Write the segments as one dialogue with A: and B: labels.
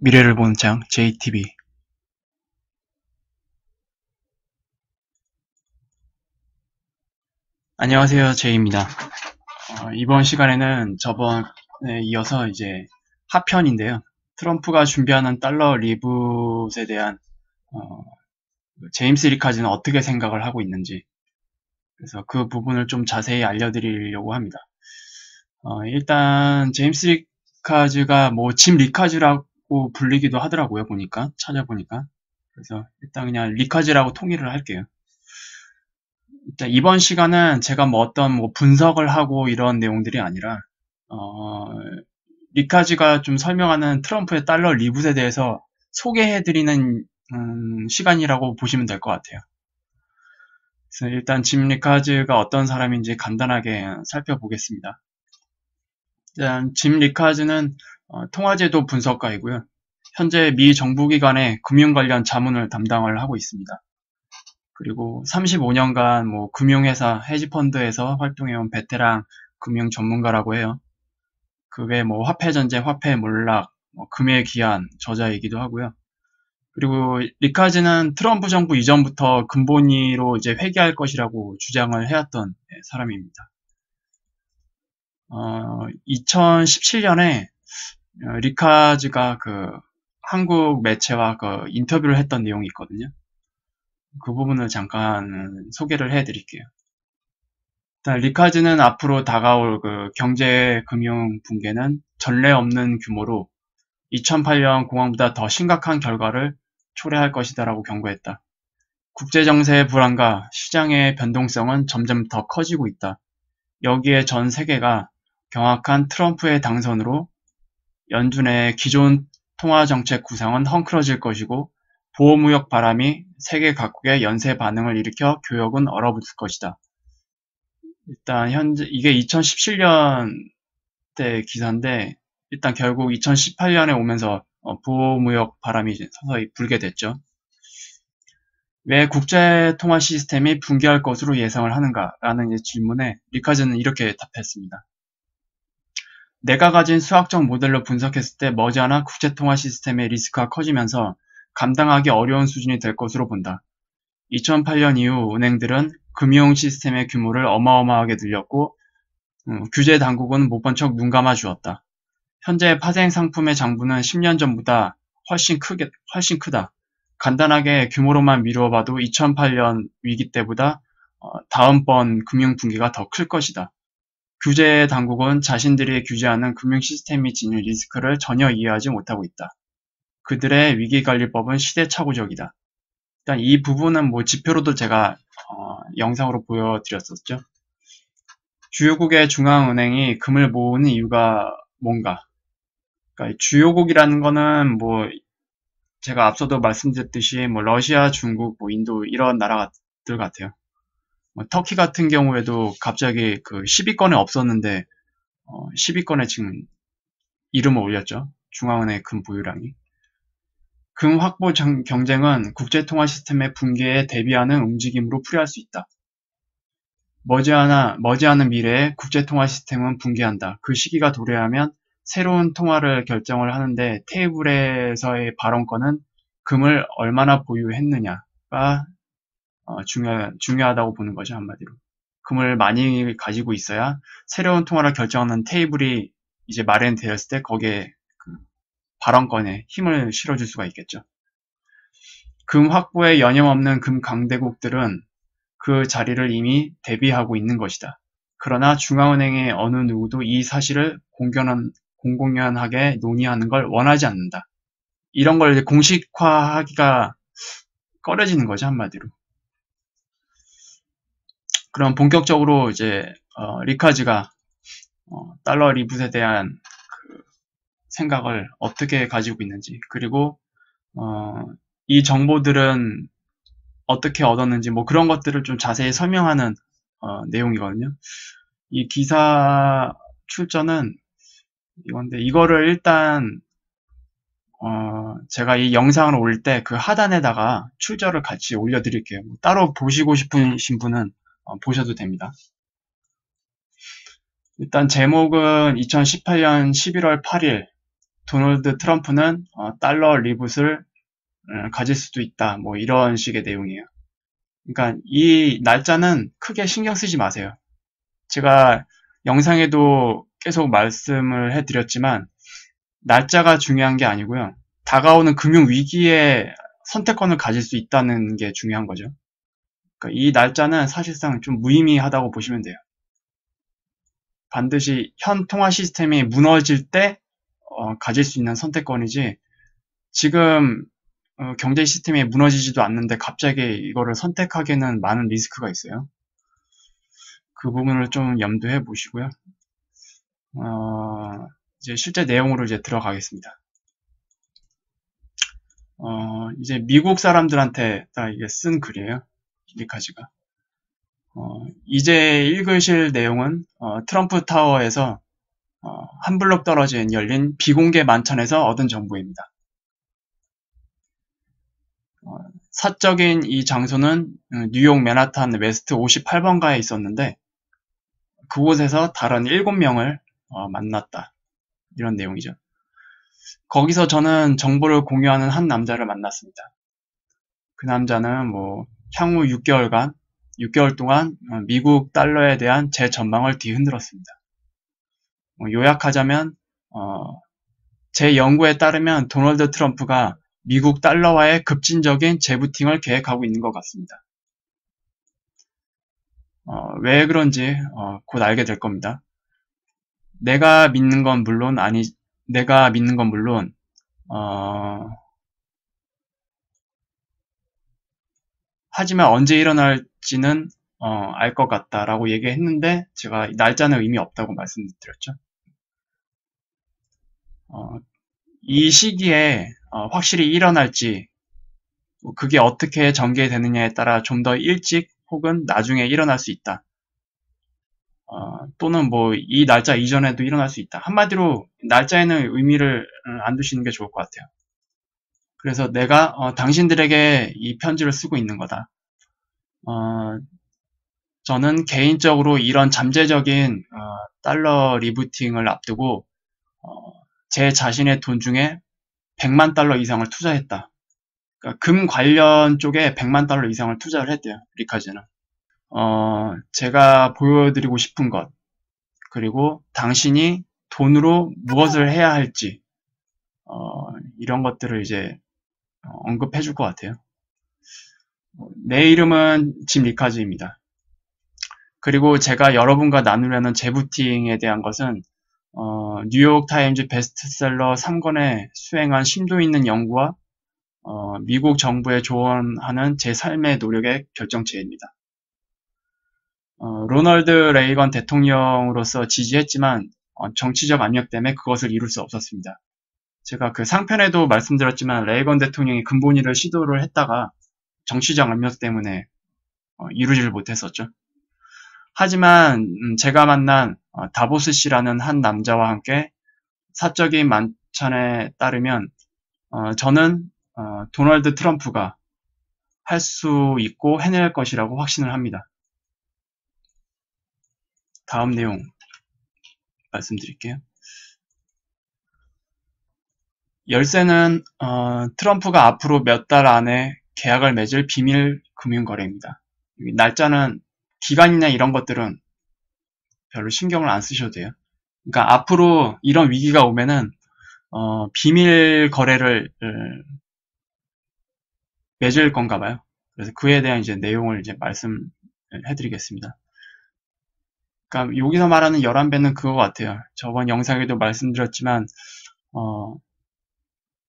A: 미래를 보는 장 JTB. 안녕하세요, 제이입니다. 이번 시간에는 저번에 이어서 이제 하편인데요. 트럼프가 준비하는 달러 리붓에 대한 제임스 리카즈는 어떻게 생각을 하고 있는지, 그래서 그 부분을 좀 자세히 알려드리려고 합니다. 일단 제임스 리카즈가 뭐 짐 리카즈라고 불리기도 하더라고요. 찾아보니까. 그래서 일단 그냥 리카즈라고 통일을 할게요. 일단 이번 시간은 제가 뭐 어떤 뭐 분석을 하고 이런 내용들이 아니라 리카즈가 좀 설명하는 트럼프의 달러 리붓에 대해서 소개해드리는 시간이라고 보시면 될 것 같아요. 그래서 일단 짐 리카즈가 어떤 사람인지 간단하게 살펴보겠습니다. 일단 짐 리카즈는 통화제도 분석가이고요. 현재 미 정부기관의 금융 관련 자문을 담당을 하고 있습니다. 그리고 35년간 뭐 금융회사, 헤지펀드에서 활동해온 베테랑 금융 전문가라고 해요. 그게 뭐 화폐전제, 화폐몰락, 뭐 금의 기한 저자이기도 하고요. 그리고 리카즈는 트럼프 정부 이전부터 근본위로 이제 회귀할 것이라고 주장을 해왔던 사람입니다. 2017년에 리카즈가 그 한국 매체와 그 인터뷰를 했던 내용이 있거든요. 그 부분을 잠깐 소개를 해드릴게요. 일단 리카즈는 앞으로 다가올 그 경제 금융 붕괴는 전례 없는 규모로 2008년 공황보다 더 심각한 결과를 초래할 것이다라고 경고했다. 국제정세의 불안과 시장의 변동성은 점점 더 커지고 있다. 여기에 전 세계가 경악한 트럼프의 당선으로 연준의 기존 통화정책 구상은 헝클어질 것이고 보호무역 바람이 세계 각국의 연쇄 반응을 일으켜 교역은 얼어붙을 것이다. 일단 현재 이게 2017년 때 기사인데 일단 결국 2018년에 오면서 보호무역 바람이 서서히 불게 됐죠. 왜 국제통화 시스템이 붕괴할 것으로 예상을 하는가? 라는 질문에 리카즈는 이렇게 답했습니다. 내가 가진 수학적 모델로 분석했을 때 머지않아 국제통화 시스템의 리스크가 커지면서 감당하기 어려운 수준이 될 것으로 본다. 2008년 이후 은행들은 금융 시스템의 규모를 어마어마하게 늘렸고 규제 당국은 못 본 척 눈 감아 주었다. 현재 파생 상품의 장부는 10년 전보다 훨씬 크다. 간단하게 규모로만 미루어봐도 2008년 위기 때보다 다음번 금융 붕괴가 더 클 것이다. 규제 당국은 자신들이 규제하는 금융 시스템이 지닌 리스크를 전혀 이해하지 못하고 있다. 그들의 위기관리법은 시대착오적이다. 일단 이 부분은 뭐 지표로도 제가 영상으로 보여드렸었죠. 주요국의 중앙은행이 금을 모으는 이유가 뭔가? 그러니까 주요국이라는 거는 뭐 제가 앞서도 말씀드렸듯이 뭐 러시아, 중국, 뭐 인도 이런 나라들 같아요. 뭐 터키 같은 경우에도 갑자기 그 10위권에 없었는데 10위권에 지금 이름을 올렸죠. 중앙은행의 금 보유량이. 금 확보 경쟁은 국제통화 시스템의 붕괴에 대비하는 움직임으로 풀이할 수 있다. 머지않은 미래에 국제통화 시스템은 붕괴한다. 그 시기가 도래하면 새로운 통화를 결정을 하는데 테이블에서의 발언권은 금을 얼마나 보유했느냐가 중요하다고 보는 거죠, 한마디로. 금을 많이 가지고 있어야 새로운 통화를 결정하는 테이블이 이제 마련되었을 때 거기에 그 발언권에 힘을 실어줄 수가 있겠죠. 금 확보에 여념없는 금 강대국들은 그 자리를 이미 대비하고 있는 것이다. 그러나 중앙은행의 어느 누구도 이 사실을 공공연하게 논의하는 걸 원하지 않는다. 이런 걸 이제 공식화하기가 꺼려지는 거죠, 한마디로. 그럼 본격적으로 이제 리카즈가 달러 리붓에 대한 그 생각을 어떻게 가지고 있는지, 그리고 이 정보들은 어떻게 얻었는지 뭐 그런 것들을 좀 자세히 설명하는 내용이거든요. 이 기사 출처는 이건데 이거를 일단 제가 이 영상을 올릴 때 그 하단에다가 출처를 같이 올려드릴게요. 따로 보시고 싶으신 분은 보셔도 됩니다. 일단 제목은 2018년 11월 8일 도널드 트럼프는 달러 리붓을 가질 수도 있다. 뭐 이런 식의 내용이에요. 그러니까 이 날짜는 크게 신경 쓰지 마세요. 제가 영상에도 계속 말씀을 해드렸지만 날짜가 중요한 게 아니고요. 다가오는 금융위기에 선택권을 가질 수 있다는 게 중요한 거죠. 그러니까 이 날짜는 사실상 좀 무의미하다고 보시면 돼요. 반드시 현 통화 시스템이 무너질 때 가질 수 있는 선택권이지 지금 경제 시스템이 무너지지도 않는데 갑자기 이거를 선택하기에는 많은 리스크가 있어요. 그 부분을 좀 염두해 보시고요. 이제 실제 내용으로 이제 들어가겠습니다. 이제 미국 사람들한테 딱 이게 쓴 글이에요. 리카즈가. 이제 읽으실 내용은 트럼프 타워에서 한 블록 떨어진 열린 비공개 만찬에서 얻은 정보입니다. 사적인 이 장소는 뉴욕 맨하탄 웨스트 58번가에 있었는데 그곳에서 다른 7명을 만났다. 이런 내용이죠. 거기서 저는 정보를 공유하는 한 남자를 만났습니다. 그 남자는 뭐 향후 6개월 동안 미국 달러에 대한 제 전망을 뒤흔들었습니다. 요약하자면 제 연구에 따르면 도널드 트럼프가 미국 달러와의 급진적인 재부팅을 계획하고 있는 것 같습니다. 왜 그런지 곧 알게 될 겁니다. 내가 믿는 건 물론 하지만 언제 일어날지는 알 것 같다라고 얘기했는데 제가 날짜는 의미 없다고 말씀드렸죠. 이 시기에 확실히 일어날지 그게 어떻게 전개되느냐에 따라 좀 더 일찍 혹은 나중에 일어날 수 있다. 또는 뭐 이 날짜 이전에도 일어날 수 있다. 한마디로 날짜에는 의미를 안 두시는 게 좋을 것 같아요. 그래서 내가 당신들에게 이 편지를 쓰고 있는 거다. 저는 개인적으로 이런 잠재적인 달러 리부팅을 앞두고 제 자신의 돈 중에 100만 달러 이상을 투자했다. 그러니까 금 관련 쪽에 100만 달러 이상을 투자를 했대요. 리카즈는. 제가 보여드리고 싶은 것 그리고 당신이 돈으로 무엇을 해야 할지 이런 것들을 이제 언급해 줄 것 같아요. 내 이름은 짐 리카즈입니다. 그리고 제가 여러분과 나누려는 재부팅에 대한 것은 뉴욕타임즈 베스트셀러 3권에 수행한 심도 있는 연구와 미국 정부에 조언하는 제 삶의 노력의 결정체입니다. 로널드 레이건 대통령으로서 지지했지만 정치적 압력 때문에 그것을 이룰 수 없었습니다. 제가 그 상편에도 말씀드렸지만 레이건 대통령이 근본위를 시도를 했다가 정치적 압력 때문에 이루지를 못했었죠. 하지만 제가 만난 다보스 씨라는 한 남자와 함께 사적인 만찬에 따르면 저는 도널드 트럼프가 할 수 있고 해낼 것이라고 확신을 합니다. 다음 내용 말씀드릴게요. 열쇠는 트럼프가 앞으로 몇 달 안에 계약을 맺을 비밀 금융거래입니다. 날짜는 기간이나 이런 것들은 별로 신경을 안 쓰셔도 돼요. 그러니까 앞으로 이런 위기가 오면은 비밀 거래를 맺을 건가 봐요. 그래서 그에 대한 이제 내용을 이제 말씀해드리겠습니다. 그러니까 여기서 말하는 11배는 그거 같아요. 저번 영상에도 말씀드렸지만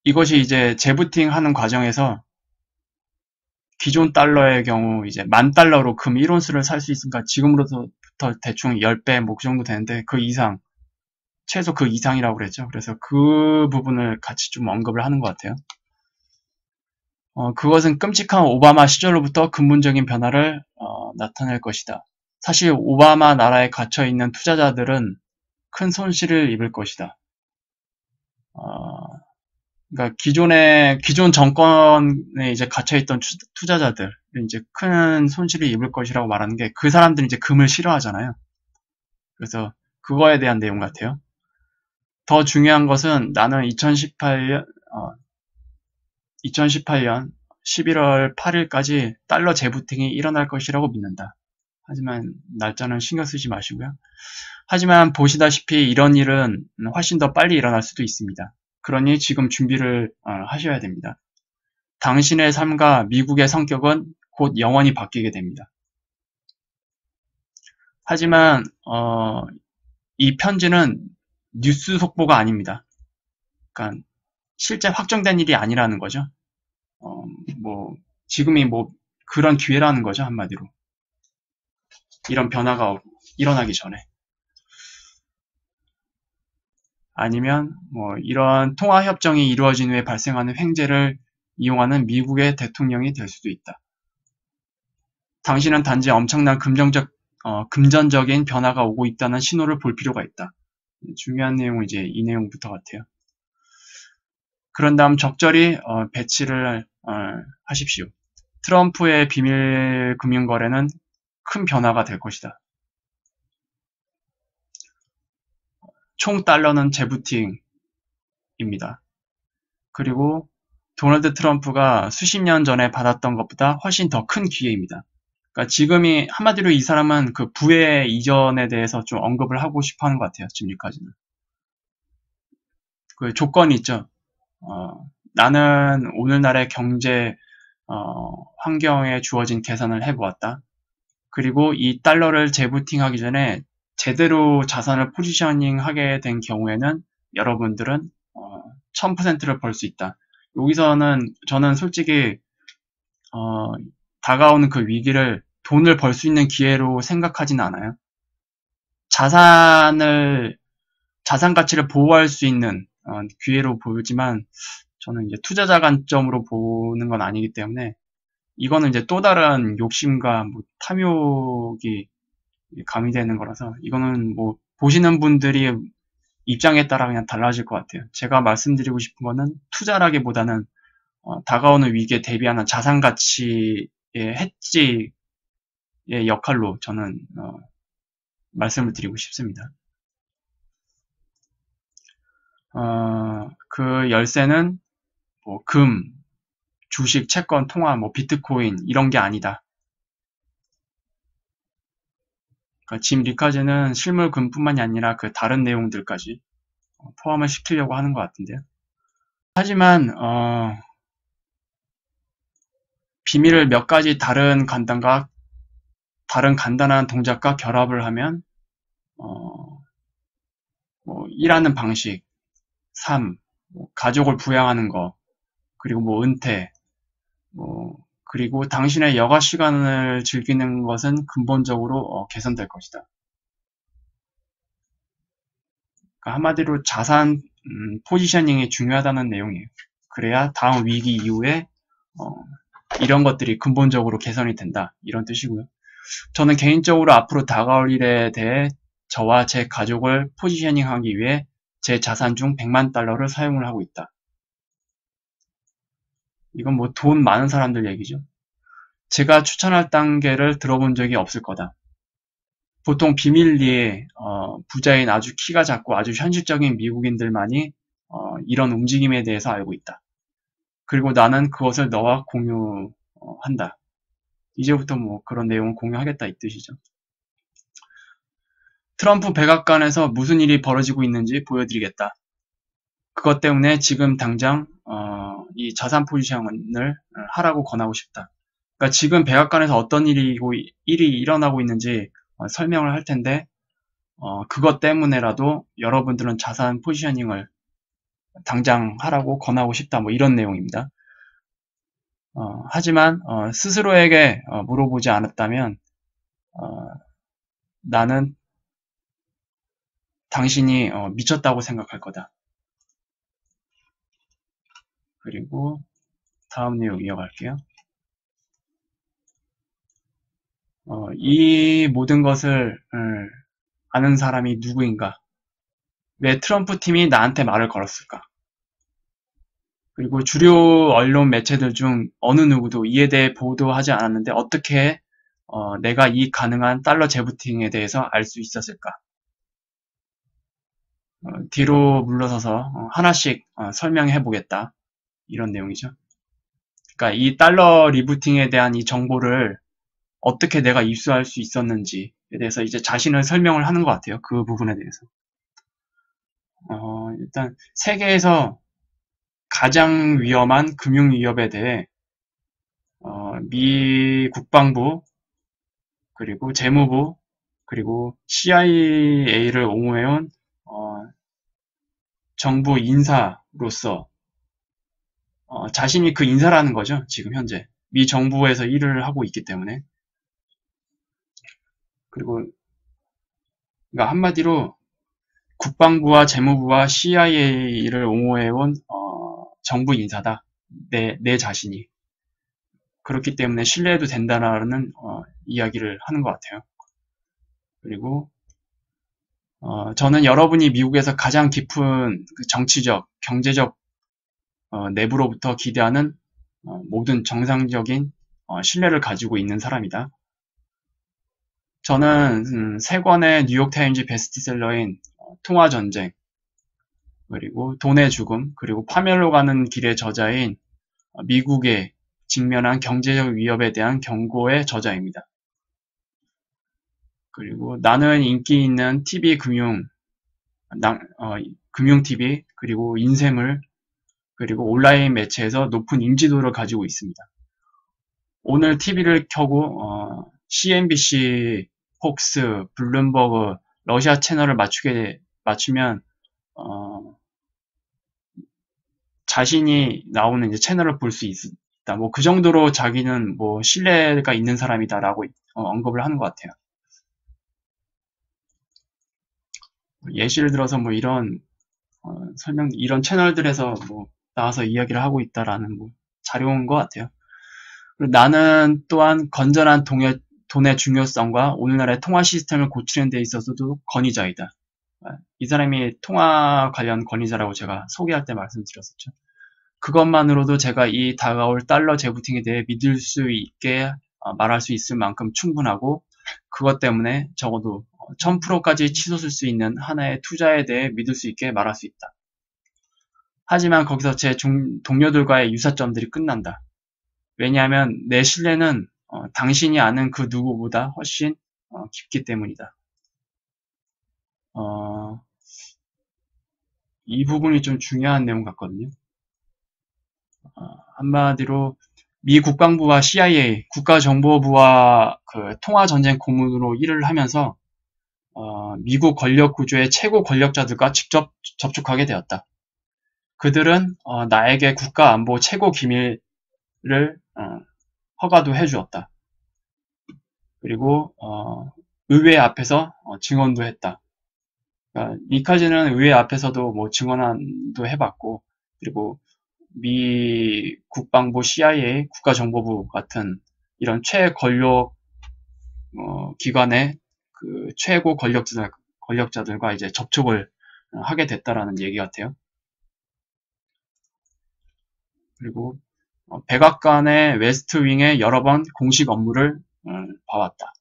A: 이것이 이제 재부팅 하는 과정에서 기존 달러의 경우 이제 10,000달러로 금 1온스를 살 수 있으니까 지금으로부터 대충 10배 뭐 그 정도 되는데 그 이상 최소 그 이상이라고 그랬죠. 그래서 그 부분을 같이 좀 언급을 하는 것 같아요. 그것은 끔찍한 오바마 시절로부터 근본적인 변화를 나타낼 것이다. 사실 오바마 나라에 갇혀 있는 투자자들은 큰 손실을 입을 것이다. 그러니까 기존 정권에 이제 갇혀있던 투자자들 이제 큰 손실을 입을 것이라고 말하는 게 그 사람들이 이제 금을 싫어하잖아요. 그래서 그거에 대한 내용 같아요. 더 중요한 것은 나는 2018년 11월 8일까지 달러 재부팅이 일어날 것이라고 믿는다. 하지만 날짜는 신경 쓰지 마시고요. 하지만 보시다시피 이런 일은 훨씬 더 빨리 일어날 수도 있습니다. 그러니 지금 준비를 하셔야 됩니다. 당신의 삶과 미국의 성격은 곧 영원히 바뀌게 됩니다. 하지만 이 편지는 뉴스 속보가 아닙니다. 그러니까 실제 확정된 일이 아니라는 거죠. 지금이 그런 기회라는 거죠, 한마디로. 이런 변화가 일어나기 전에. 아니면 이런 통화협정이 이루어진 후에 발생하는 횡재를 이용하는 미국의 대통령이 될 수도 있다. 당신은 단지 엄청난 금전적인 변화가 오고 있다는 신호를 볼 필요가 있다. 중요한 내용은 이제 이 내용부터 같아요. 그런 다음 적절히 배치를 하십시오. 트럼프의 비밀 금융거래는 큰 변화가 될 것이다. 총 달러는 재부팅입니다. 그리고 도널드 트럼프가 수십 년 전에 받았던 것보다 훨씬 더 큰 기회입니다. 그러니까 지금이 한마디로 이 사람은 그 부의 이전에 대해서 좀 언급을 하고 싶어 하는 것 같아요. 지금까지는. 그 조건이 있죠. 나는 오늘날의 경제 환경에 주어진 계산을 해보았다. 그리고 이 달러를 재부팅하기 전에 제대로 자산을 포지셔닝하게 된 경우에는 여러분들은 1000%를 벌 수 있다. 여기서는 저는 솔직히 다가오는 그 위기를 돈을 벌 수 있는 기회로 생각하지는 않아요. 자산 가치를 보호할 수 있는 기회로 보이지만 저는 이제 투자자 관점으로 보는 건 아니기 때문에 이거는 이제 또 다른 욕심과 탐욕이 가미되는 거라서 이거는 보시는 분들이 입장에 따라 그냥 달라질 것 같아요. 제가 말씀드리고 싶은 거는 투자라기보다는 다가오는 위기에 대비하는 자산 가치의 해지의 역할로 저는 말씀을 드리고 싶습니다. 그 열쇠는 금, 주식, 채권, 통화, 비트코인 이런 게 아니다. 그러니까 짐 리카즈는 실물 금뿐만이 아니라 그 다른 내용들까지 포함을 시키려고 하는 것 같은데요. 하지만 비밀을 몇 가지 다른 간단한 동작과 결합을 하면 일하는 방식, 삶, 가족을 부양하는 거, 그리고 은퇴, 그리고 당신의 여가 시간을 즐기는 것은 근본적으로 개선될 것이다. 그러니까 한마디로 자산 포지셔닝이 중요하다는 내용이에요. 그래야 다음 위기 이후에 이런 것들이 근본적으로 개선이 된다. 이런 뜻이고요. 저는 개인적으로 앞으로 다가올 일에 대해 저와 제 가족을 포지셔닝하기 위해 제 자산 중 100만 달러를 사용을 하고 있다. 이건 돈 많은 사람들 얘기죠. 제가 추천할 단계를 들어본 적이 없을 거다. 보통 비밀리에 부자인 아주 키가 작고 아주 현실적인 미국인들만이 이런 움직임에 대해서 알고 있다. 그리고 나는 그것을 너와 공유한다. 이제부터 그런 내용을 공유하겠다 이 뜻이죠. 트럼프 백악관에서 무슨 일이 벌어지고 있는지 보여드리겠다. 그것 때문에 지금 당장 이 자산 포지셔닝을 하라고 권하고 싶다. 그러니까 지금 백악관에서 어떤 일이 일어나고 있는지 설명을 할 텐데 그것 때문에라도 여러분들은 자산 포지셔닝을 당장 하라고 권하고 싶다. 이런 내용입니다. 하지만 스스로에게 물어보지 않았다면 나는 당신이 미쳤다고 생각할 거다. 그리고 다음 내용 이어갈게요. 이 모든 것을 아는 사람이 누구인가? 왜 트럼프 팀이 나한테 말을 걸었을까? 그리고 주요 언론 매체들 중 어느 누구도 이에 대해 보도하지 않았는데 어떻게 내가 이 가능한 달러 재부팅에 대해서 알 수 있었을까? 뒤로 물러서서 하나씩 설명해 보겠다. 이런 내용이죠. 그러니까 이 달러 리부팅에 대한 이 정보를 어떻게 내가 입수할 수 있었는지에 대해서 이제 자신을 설명을 하는 것 같아요. 그 부분에 대해서. 일단 세계에서 가장 위험한 금융 위협에 대해 미 국방부, 그리고 재무부, 그리고 CIA를 옹호해온 정부 인사로서 자신이 그 인사라는 거죠. 지금 현재 미 정부에서 일을 하고 있기 때문에. 그리고 그러니까 한마디로 국방부와 재무부와 CIA를 옹호해온 정부 인사다. 내 자신이. 그렇기 때문에 신뢰해도 된다라는 이야기를 하는 것 같아요. 그리고 저는 여러분이 미국에서 가장 깊은 그 정치적, 경제적 내부로부터 기대하는 모든 정상적인 신뢰를 가지고 있는 사람이다. 저는 3권의 뉴욕타임즈 베스트셀러인 통화전쟁, 그리고 돈의 죽음, 그리고 파멸로 가는 길의 저자인 미국에 직면한 경제적 위협에 대한 경고의 저자입니다. 그리고 나는 인기 있는 TV 금융 TV, 그리고 인쇄물, 그리고 온라인 매체에서 높은 인지도를 가지고 있습니다. 오늘 TV를 켜고 CNBC, 폭스, 블룸버그, 러시아 채널을 맞추면 자신이 나오는 이제 채널을 볼 수 있다. 뭐 그 정도로 자기는 뭐 신뢰가 있는 사람이다라고 언급을 하는 것 같아요. 예시를 들어서 뭐 이런 이런 채널들에서 뭐 나와서 이야기를 하고 있다라는 뭐 자료인 것 같아요. 그리고 나는 또한 건전한 돈의 중요성과 오늘날의 통화 시스템을 고치는 데 있어서도 권위자이다. 이 사람이 통화 관련 권위자라고 제가 소개할 때 말씀드렸었죠. 그것만으로도 제가 이 다가올 달러 재부팅에 대해 믿을 수 있게 말할 수 있을 만큼 충분하고, 그것 때문에 적어도 1000%까지 치솟을 수 있는 하나의 투자에 대해 믿을 수 있게 말할 수 있다. 하지만 거기서 제 동료들과의 유사점들이 끝난다. 왜냐하면 내 신뢰는 당신이 아는 그 누구보다 훨씬 깊기 때문이다. 이 부분이 좀 중요한 내용 같거든요. 한마디로 미 국방부와 CIA, 국가정보부와 그 통화전쟁 고문으로 일을 하면서 미국 권력 구조의 최고 권력자들과 직접 접촉하게 되었다. 그들은 나에게 국가안보 최고 기밀을 허가도 해주었다. 그리고 의회 앞에서 증언도 했다. 그러니까 미카즈는 의회 앞에서도 뭐 증언도 해봤고, 그리고 미 국방부, CIA, 국가정보부 같은 이런 최권력 기관의 그 최고 권력자들과 이제 접촉을 하게 됐다라는 얘기 같아요. 그리고 백악관의 웨스트윙에 여러 번 공식 업무를 봐왔다.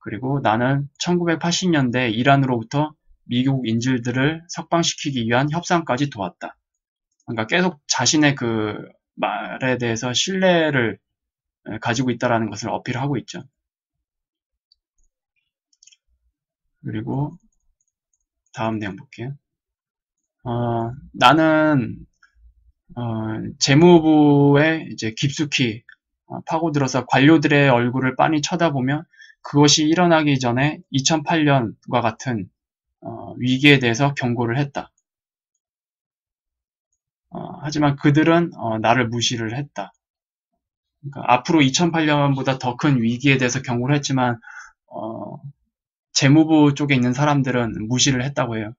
A: 그리고 나는 1980년대 이란으로부터 미국 인질들을 석방시키기 위한 협상까지 도왔다. 그러니까 계속 자신의 그 말에 대해서 신뢰를 가지고 있다는 것을 어필하고 있죠. 그리고 다음 내용 볼게요. 나는 재무부에 이제 깊숙이 파고들어서 관료들의 얼굴을 빤히 쳐다보며 그것이 일어나기 전에 2008년과 같은 위기에 대해서 경고를 했다. 하지만 그들은 나를 무시를 했다. 그러니까 앞으로 2008년보다 더 큰 위기에 대해서 경고를 했지만 재무부 쪽에 있는 사람들은 무시를 했다고 해요.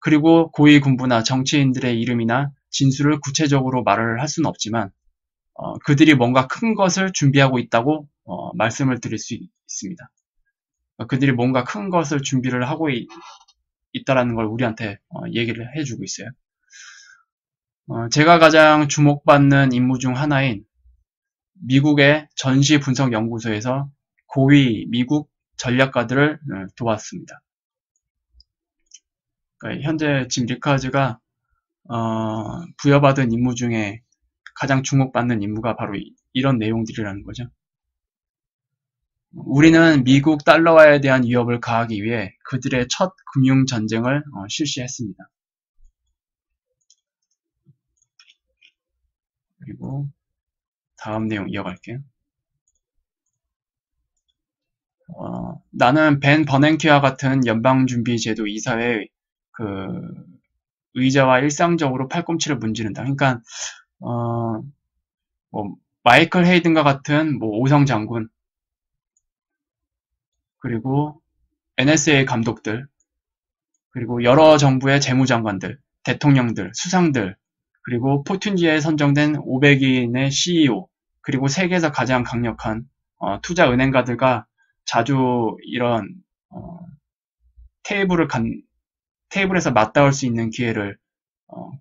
A: 그리고 고위 군부나 정치인들의 이름이나 진술을 구체적으로 말을 할 수는 없지만 그들이 뭔가 큰 것을 준비하고 있다고 말씀을 드릴 수 있습니다. 그들이 뭔가 큰 것을 준비를 하고 있다라는 걸 우리한테 얘기를 해주고 있어요. 제가 가장 주목받는 임무 중 하나인 미국의 전시분석연구소에서 고위 미국 전략가들을 도왔습니다. 그러니까 현재 지금 리카즈가 부여받은 임무 중에 가장 주목받는 임무가 바로 이런 내용들이라는 거죠. 우리는 미국 달러화에 대한 위협을 가하기 위해 그들의 첫 금융전쟁을 실시했습니다. 그리고 다음 내용 이어갈게요. 나는 벤 버냉키와 같은 연방준비제도 이사회 그 의자와 일상적으로 팔꿈치를 문지른다. 그러니까 뭐 마이클 헤이든과 같은 뭐 오성 장군, 그리고 NSA 감독들, 그리고 여러 정부의 재무장관들, 대통령들, 수상들, 그리고 포튠지에 선정된 500인의 CEO, 그리고 세계에서 가장 강력한 투자 은행가들과 자주 이런 테이블에서 맞닿을 수 있는 기회를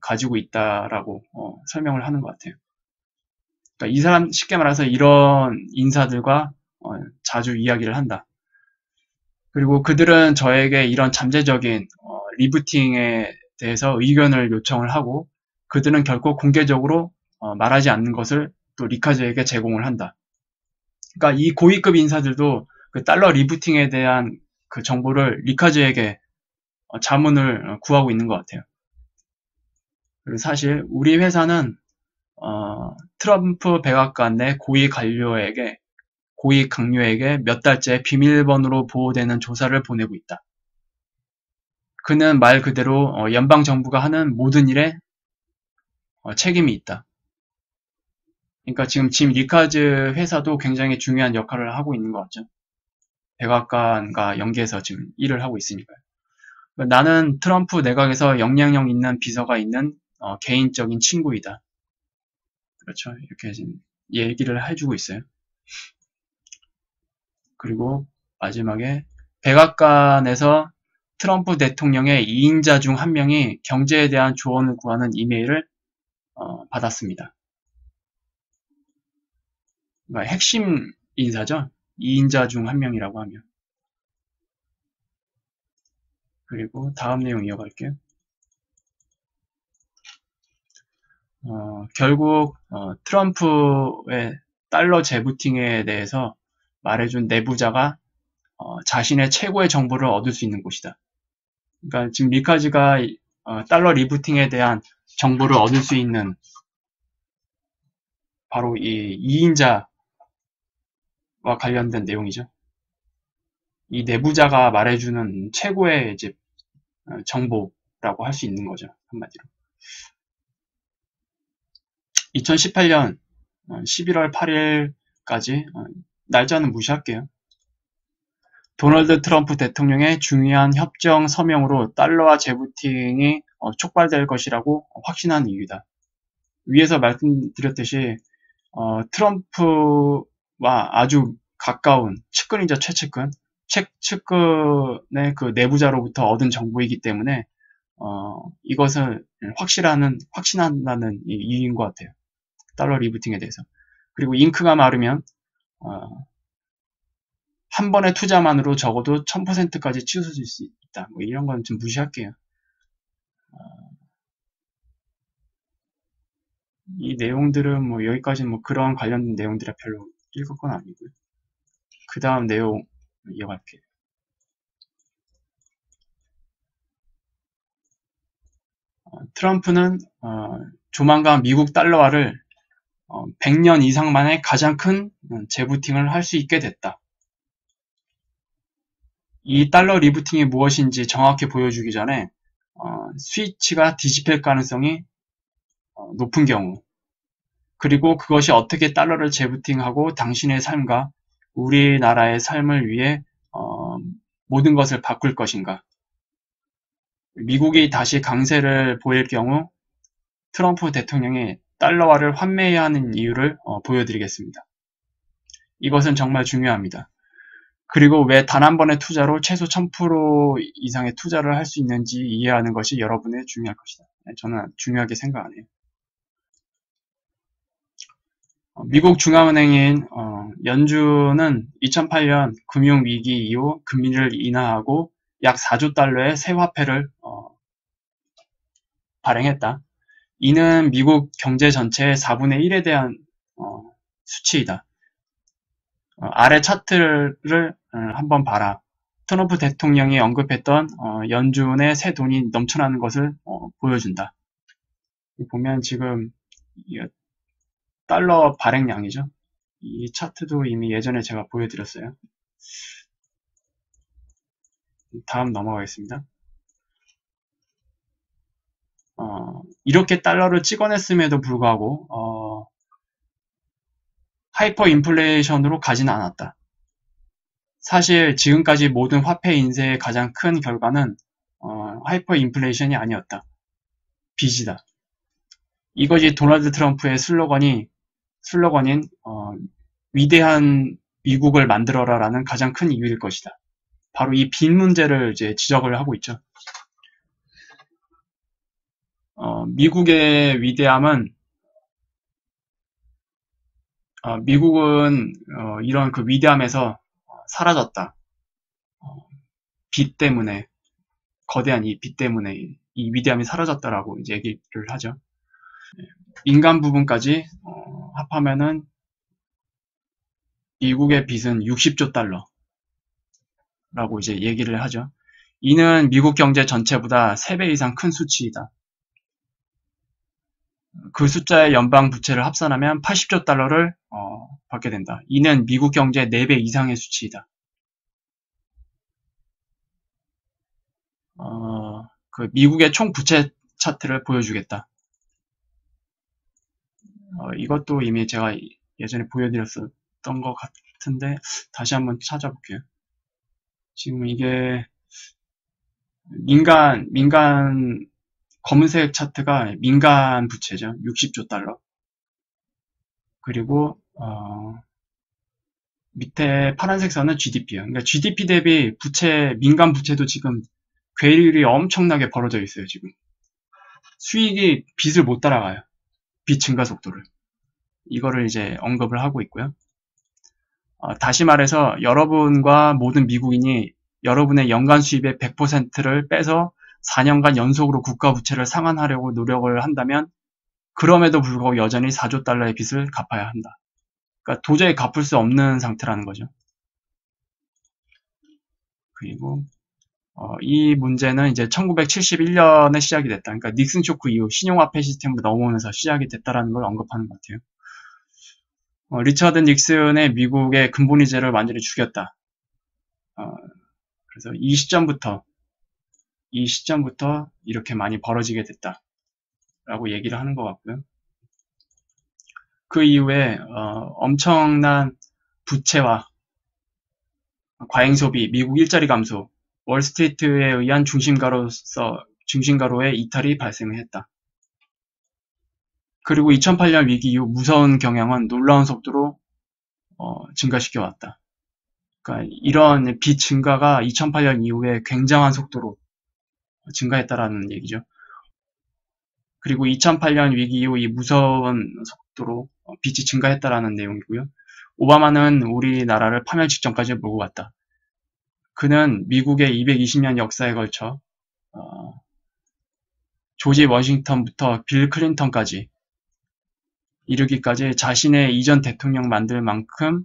A: 가지고 있다라고 설명을 하는 것 같아요. 그러니까 이 사람, 쉽게 말해서 이런 인사들과 자주 이야기를 한다. 그리고 그들은 저에게 이런 잠재적인 리부팅에 대해서 의견을 요청을 하고, 그들은 결코 공개적으로 말하지 않는 것을 또 리카즈에게 제공을 한다. 그러니까 이 고위급 인사들도 그 달러 리부팅에 대한 그 정보를 리카즈에게 자문을 구하고 있는 것 같아요. 그리고 사실 우리 회사는 트럼프 백악관 내 고위 강요에게 몇 달째 비밀번호로 보호되는 조사를 보내고 있다. 그는 말 그대로 연방 정부가 하는 모든 일에 책임이 있다. 그러니까 지금 짐 리카즈 회사도 굉장히 중요한 역할을 하고 있는 것 같죠. 백악관과 연계해서 지금 일을 하고 있으니까요. 나는 트럼프 내각에서 영향력 있는 비서가 있는 개인적인 친구이다. 그렇죠. 이렇게 지금 얘기를 해주고 있어요. 그리고 마지막에 백악관에서 트럼프 대통령의 2인자 중 한 명이 경제에 대한 조언을 구하는 이메일을 받았습니다. 그러니까 핵심 인사죠. 2인자 중 한 명이라고 하면. 그리고 다음 내용 이어갈게요. 결국 트럼프의 달러 재부팅에 대해서 말해준 내부자가 자신의 최고의 정보를 얻을 수 있는 곳이다. 그러니까 지금 리카즈가 달러 리부팅에 대한 정보를 얻을 수 있는 바로 이 2인자와 관련된 내용이죠. 이 내부자가 말해주는 최고의 이제 정보라고 할 수 있는 거죠. 한마디로. 2018년 11월 8일까지 날짜는 무시할게요. 도널드 트럼프 대통령의 중요한 협정 서명으로 달러화 재부팅이 촉발될 것이라고 확신한 이유다. 위에서 말씀드렸듯이 트럼프와 아주 가까운 측근이자 최측근의 그 내부자로부터 얻은 정보이기 때문에 이것을 확신한다는 이유인 것 같아요. 달러 리부팅에 대해서. 그리고 잉크가 마르면 한 번의 투자만으로 적어도 1000%까지 치솟을 수 있다. 뭐 이런 건 좀 무시할게요. 이 내용들은 뭐 여기까지는 뭐 그런 관련된 내용들이 별로 읽을 건 아니고요. 그 다음 내용 이어갈게요. 트럼프는 조만간 미국 달러화를 100년 이상 만에 가장 큰 재부팅을 할 수 있게 됐다. 이 달러 리부팅이 무엇인지 정확히 보여주기 전에 스위치가 뒤집힐 가능성이 높은 경우, 그리고 그것이 어떻게 달러를 재부팅하고 당신의 삶과 우리나라의 삶을 위해 모든 것을 바꿀 것인가. 미국이 다시 강세를 보일 경우 트럼프 대통령이 달러화를 환매해야 하는 이유를 보여드리겠습니다. 이것은 정말 중요합니다. 그리고 왜 단 한 번의 투자로 최소 1000% 이상의 투자를 할 수 있는지 이해하는 것이 여러분의 중요할 것이다. 저는 중요하게 생각 안 해요. 미국 중앙은행인 연준은 2008년 금융위기 이후 금리를 인하하고 약 4조 달러의 새 화폐를 발행했다. 이는 미국 경제 전체의 4분의 1에 대한 수치이다. 아래 차트를 한번 봐라. 트럼프 대통령이 언급했던 연준의 새 돈이 넘쳐나는 것을 보여준다. 보면 지금 달러 발행량이죠. 이 차트도 이미 예전에 제가 보여드렸어요. 다음 넘어가겠습니다. 이렇게 달러를 찍어냈음에도 불구하고 하이퍼 인플레이션으로 가지는 않았다. 사실 지금까지 모든 화폐 인쇄의 가장 큰 결과는 하이퍼 인플레이션이 아니었다. 빚이다. 이것이 도널드 트럼프의 슬로건인 위대한 미국을 만들어라라는 가장 큰 이유일 것이다. 바로 이 빚 문제를 이제 지적을 하고 있죠. 미국의 위대함은 미국은 이런 그 위대함에서 사라졌다. 빚 때문에 거대한 이 빚 때문에 이 위대함이 사라졌다라고 이제 얘기를 하죠. 민간 부분까지 합하면은 미국의 빚은 60조 달러라고 이제 얘기를 하죠. 이는 미국 경제 전체보다 3배 이상 큰 수치이다. 그 숫자의 연방 부채를 합산하면 80조 달러를 받게 된다. 이는 미국 경제의 4배 이상의 수치이다. 그 미국의 총 부채 차트를 보여주겠다. 이것도 이미 제가 예전에 보여드렸었던 것 같은데 다시 한번 찾아볼게요. 지금 이게 민간 검은색 차트가 민간 부채죠. 60조 달러. 그리고 밑에 파란색 선은 GDP예요. 그러니까 GDP 대비 민간 부채도 지금 괴율이 엄청나게 벌어져 있어요. 지금 수익이 빚을 못 따라가요. 빚 증가 속도를. 이거를 이제 언급을 하고 있고요. 다시 말해서 여러분과 모든 미국인이 여러분의 연간 수입의 100%를 빼서 4년간 연속으로 국가 부채를 상환하려고 노력을 한다면 그럼에도 불구하고 여전히 4조 달러의 빚을 갚아야 한다. 그러니까 도저히 갚을 수 없는 상태라는 거죠. 그리고 이 문제는 이제 1971년에 시작이 됐다. 그러니까 닉슨 쇼크 이후 신용화폐 시스템으로 넘어오면서 시작이 됐다라는 걸 언급하는 것 같아요. 리처드 닉슨의 미국의 근본이제를 완전히 죽였다. 그래서 이 시점부터 이렇게 많이 벌어지게 됐다라고 얘기를 하는 것 같고요. 그 이후에 엄청난 부채와 과잉 소비, 미국 일자리 감소, 월스트리트에 의한 중심가로의 이탈이 발생했다. 그리고 2008년 위기 이후 무서운 경향은 놀라운 속도로 증가시켜 왔다. 그러니까 이런 빚 증가가 2008년 이후에 굉장한 속도로 증가했다라는 얘기죠. 그리고 2008년 위기 이후 이 무서운 속도로 빚이 증가했다라는 내용이고요. 오바마는 우리나라를 파멸 직전까지 몰고 갔다. 그는 미국의 220년 역사에 걸쳐 조지 워싱턴부터 빌 클린턴까지 이르기까지 자신의 이전 대통령 만들 만큼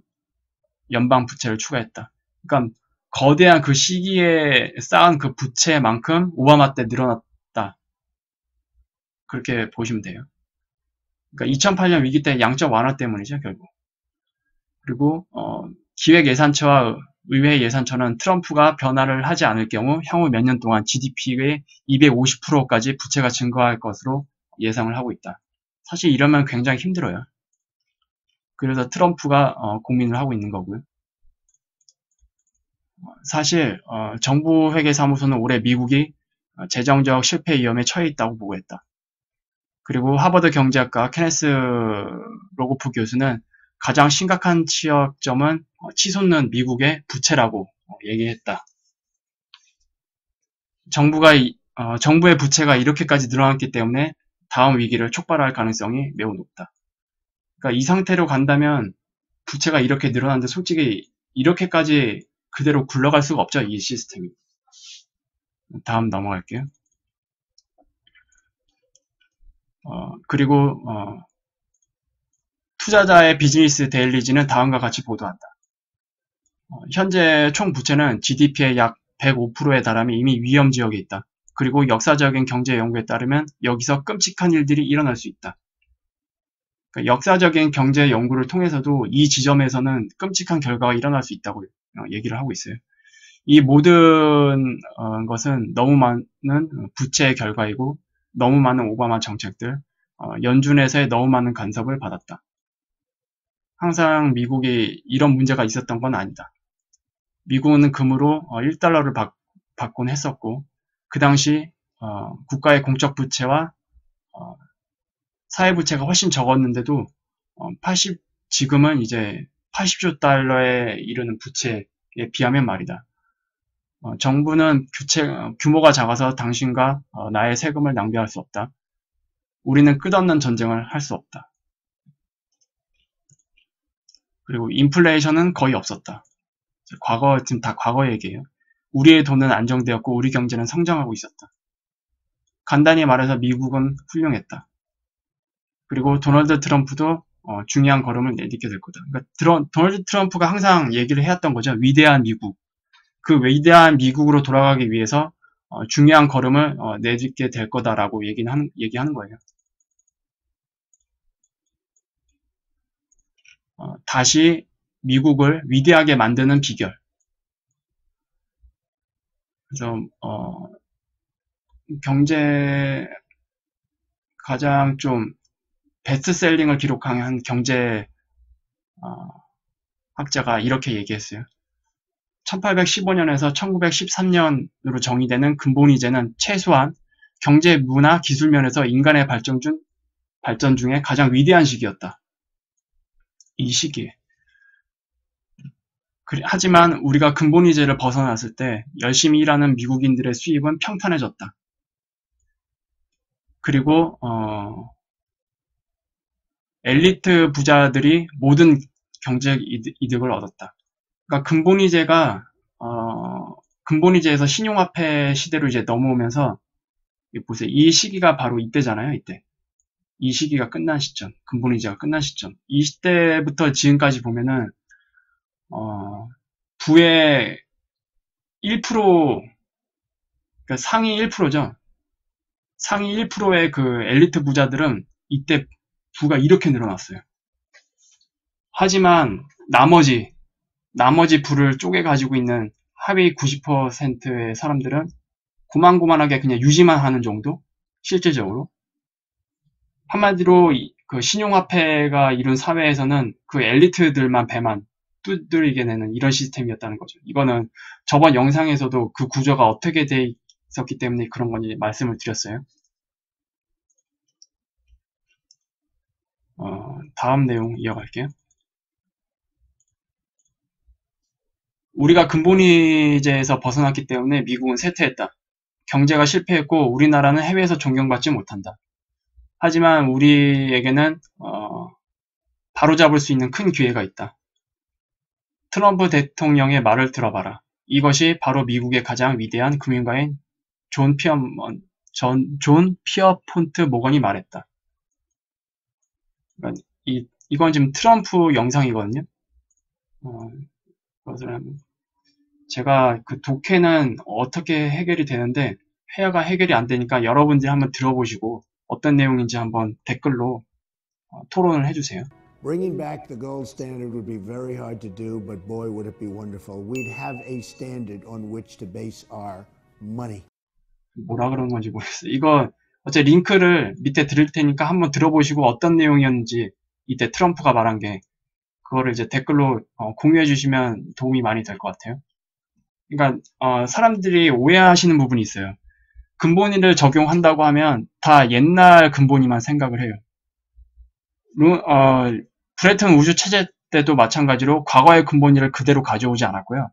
A: 연방 부채를 추가했다. 그러니까 거대한 그 시기에 쌓은 그 부채만큼 오바마 때 늘어났다. 그렇게 보시면 돼요. 그러니까 2008년 위기 때 양적 완화 때문이죠, 결국. 그리고 기획예산처와 의회 예산처는 트럼프가 변화를 하지 않을 경우 향후 몇 년 동안 GDP의 250%까지 부채가 증가할 것으로 예상을 하고 있다. 사실 이러면 굉장히 힘들어요. 그래서 트럼프가 고민을 하고 있는 거고요. 사실 정부회계사무소는 올해 미국이 재정적 실패 위험에 처해 있다고 보고했다. 그리고 하버드 경제학과 케네스 로고프 교수는 가장 심각한 지적점은 치솟는 미국의 부채라고 얘기했다. 정부의 부채가 이렇게까지 늘어났기 때문에 다음 위기를 촉발할 가능성이 매우 높다. 그러니까 이 상태로 간다면 부채가 이렇게 늘어났는데 솔직히 이렇게까지 그대로 굴러갈 수가 없죠, 이 시스템이. 다음 넘어갈게요. 그리고 투자자의 비즈니스 데일리지는 다음과 같이 보도한다. 현재 총 부채는 GDP의 약 105%에 달하며 이미 위험 지역에 있다. 그리고 역사적인 경제 연구에 따르면 여기서 끔찍한 일들이 일어날 수 있다. 그러니까 역사적인 경제 연구를 통해서도 이 지점에서는 끔찍한 결과가 일어날 수 있다고 얘기를 하고 있어요. 이 모든 것은 너무 많은 부채의 결과이고 너무 많은 오바마 정책들, 연준에서의 너무 많은 간섭을 받았다. 항상 미국이 이런 문제가 있었던 건 아니다. 미국은 금으로 1달러를 받곤 했었고 그 당시 국가의 공적 부채와 사회 부채가 훨씬 적었는데도 지금은 이제 80조 달러에 이르는 부채에 비하면 말이다. 정부는 규모가 작아서 당신과 나의 세금을 낭비할 수 없다. 우리는 끝없는 전쟁을 할 수 없다. 그리고 인플레이션은 거의 없었다. 지금 다 과거 얘기예요. 우리의 돈은 안정되었고 우리 경제는 성장하고 있었다. 간단히 말해서 미국은 훌륭했다. 그리고 도널드 트럼프도 중요한 걸음을 내딛게 될 거다. 그러니까 도널드 트럼프가 항상 얘기를 해왔던 거죠. 위대한 미국. 그 위대한 미국으로 돌아가기 위해서 중요한 걸음을 내딛게 될 거다라고 얘기하는 거예요. 다시 미국을 위대하게 만드는 비결. 그래서 경제 가장 좀 베스트셀링을 기록한 경제 학자가 이렇게 얘기했어요. 1815년에서 1913년으로 정의되는 근본이제는 최소한 경제, 문화, 기술 면에서 인간의 발전 중에 가장 위대한 시기였다. 이 시기에. 하지만 우리가 근본이제를 벗어났을 때 열심히 일하는 미국인들의 수입은 평탄해졌다. 그리고 엘리트 부자들이 모든 경제 이득을 얻었다. 그러니까 근본이제에서 신용화폐 시대로 이제 넘어오면서 보세요. 이 시기가 바로 이때잖아요. 이때. 이 시기가 끝난 시점, 근본이제가 끝난 시점. 이 시대부터 지금까지 보면은 부의 1%, 그러니까 상위 1%죠. 상위 1%의 그 엘리트 부자들은 이때 부가 이렇게 늘어났어요. 하지만 나머지 부를 쪼개 가지고 있는 하위 90%의 사람들은 고만고만하게 그냥 유지만 하는 정도? 실질적으로. 한마디로 그 신용화폐가 이룬 사회에서는 그 엘리트들만 배만 두드리게 되는 이런 시스템이었다는 거죠. 이거는 저번 영상에서도 그 구조가 어떻게 돼 있었기 때문에 그런 건지 말씀을 드렸어요. 다음 내용 이어갈게요. 우리가 근본이제에서 벗어났기 때문에 미국은 쇠퇴했다. 경제가 실패했고 우리나라는 해외에서 존경받지 못한다. 하지만 우리에게는 바로잡을 수 있는 큰 기회가 있다. 트럼프 대통령의 말을 들어봐라. 이것이 바로 미국의 가장 위대한 금융가인 존 피어폰트 모건이 말했다. 그러니까 이건 지금 트럼프 영상이거든요. 제가 그 독해는 어떻게 해결이 되는데 회화가 해결이 안 되니까 여러분들이 한번 들어보시고 어떤 내용인지 한번 댓글로 토론을 해주세요.
B: Bringing back the gold standard would be very hard to do, but boy, would it be wonderful. We'd have a standard on which to base our money.
A: 뭐라 그런 건지 모르겠어요. 이거 어차피 링크를 밑에 드릴 테니까 한번 들어보시고 어떤 내용이었는지 이때 트럼프가 말한 게 그거를 이제 댓글로 공유해 주시면 도움이 많이 될 것 같아요. 그러니까 사람들이 오해하시는 부분이 있어요. 근본위를 적용한다고 하면 다 옛날 근본위만 생각을 해요. 브레튼 우주 체제 때도 마찬가지로 과거의 근본위를 그대로 가져오지 않았고요.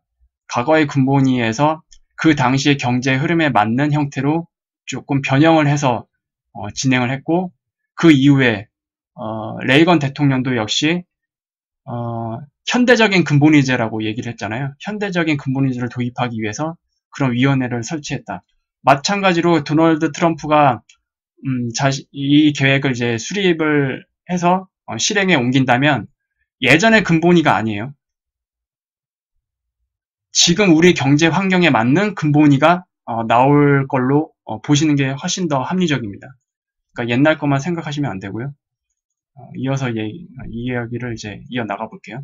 A: 과거의 근본위에서 그 당시의 경제 흐름에 맞는 형태로 조금 변형을 해서 진행을 했고 그 이후에 레이건 대통령도 역시 현대적인 근본위제라고 얘기를 했잖아요. 현대적인 근본위제를 도입하기 위해서 그런 위원회를 설치했다. 마찬가지로 도널드 트럼프가 이 계획을 이제 수립을 해서 실행에 옮긴다면 예전의 근본위가 아니에요. 지금 우리 경제 환경에 맞는 근본위가 나올 걸로 보시는 게 훨씬 더 합리적입니다. 그러니까 옛날 것만 생각하시면 안 되고요. 이어서 이 이야기를 이제 이어 나가 볼게요.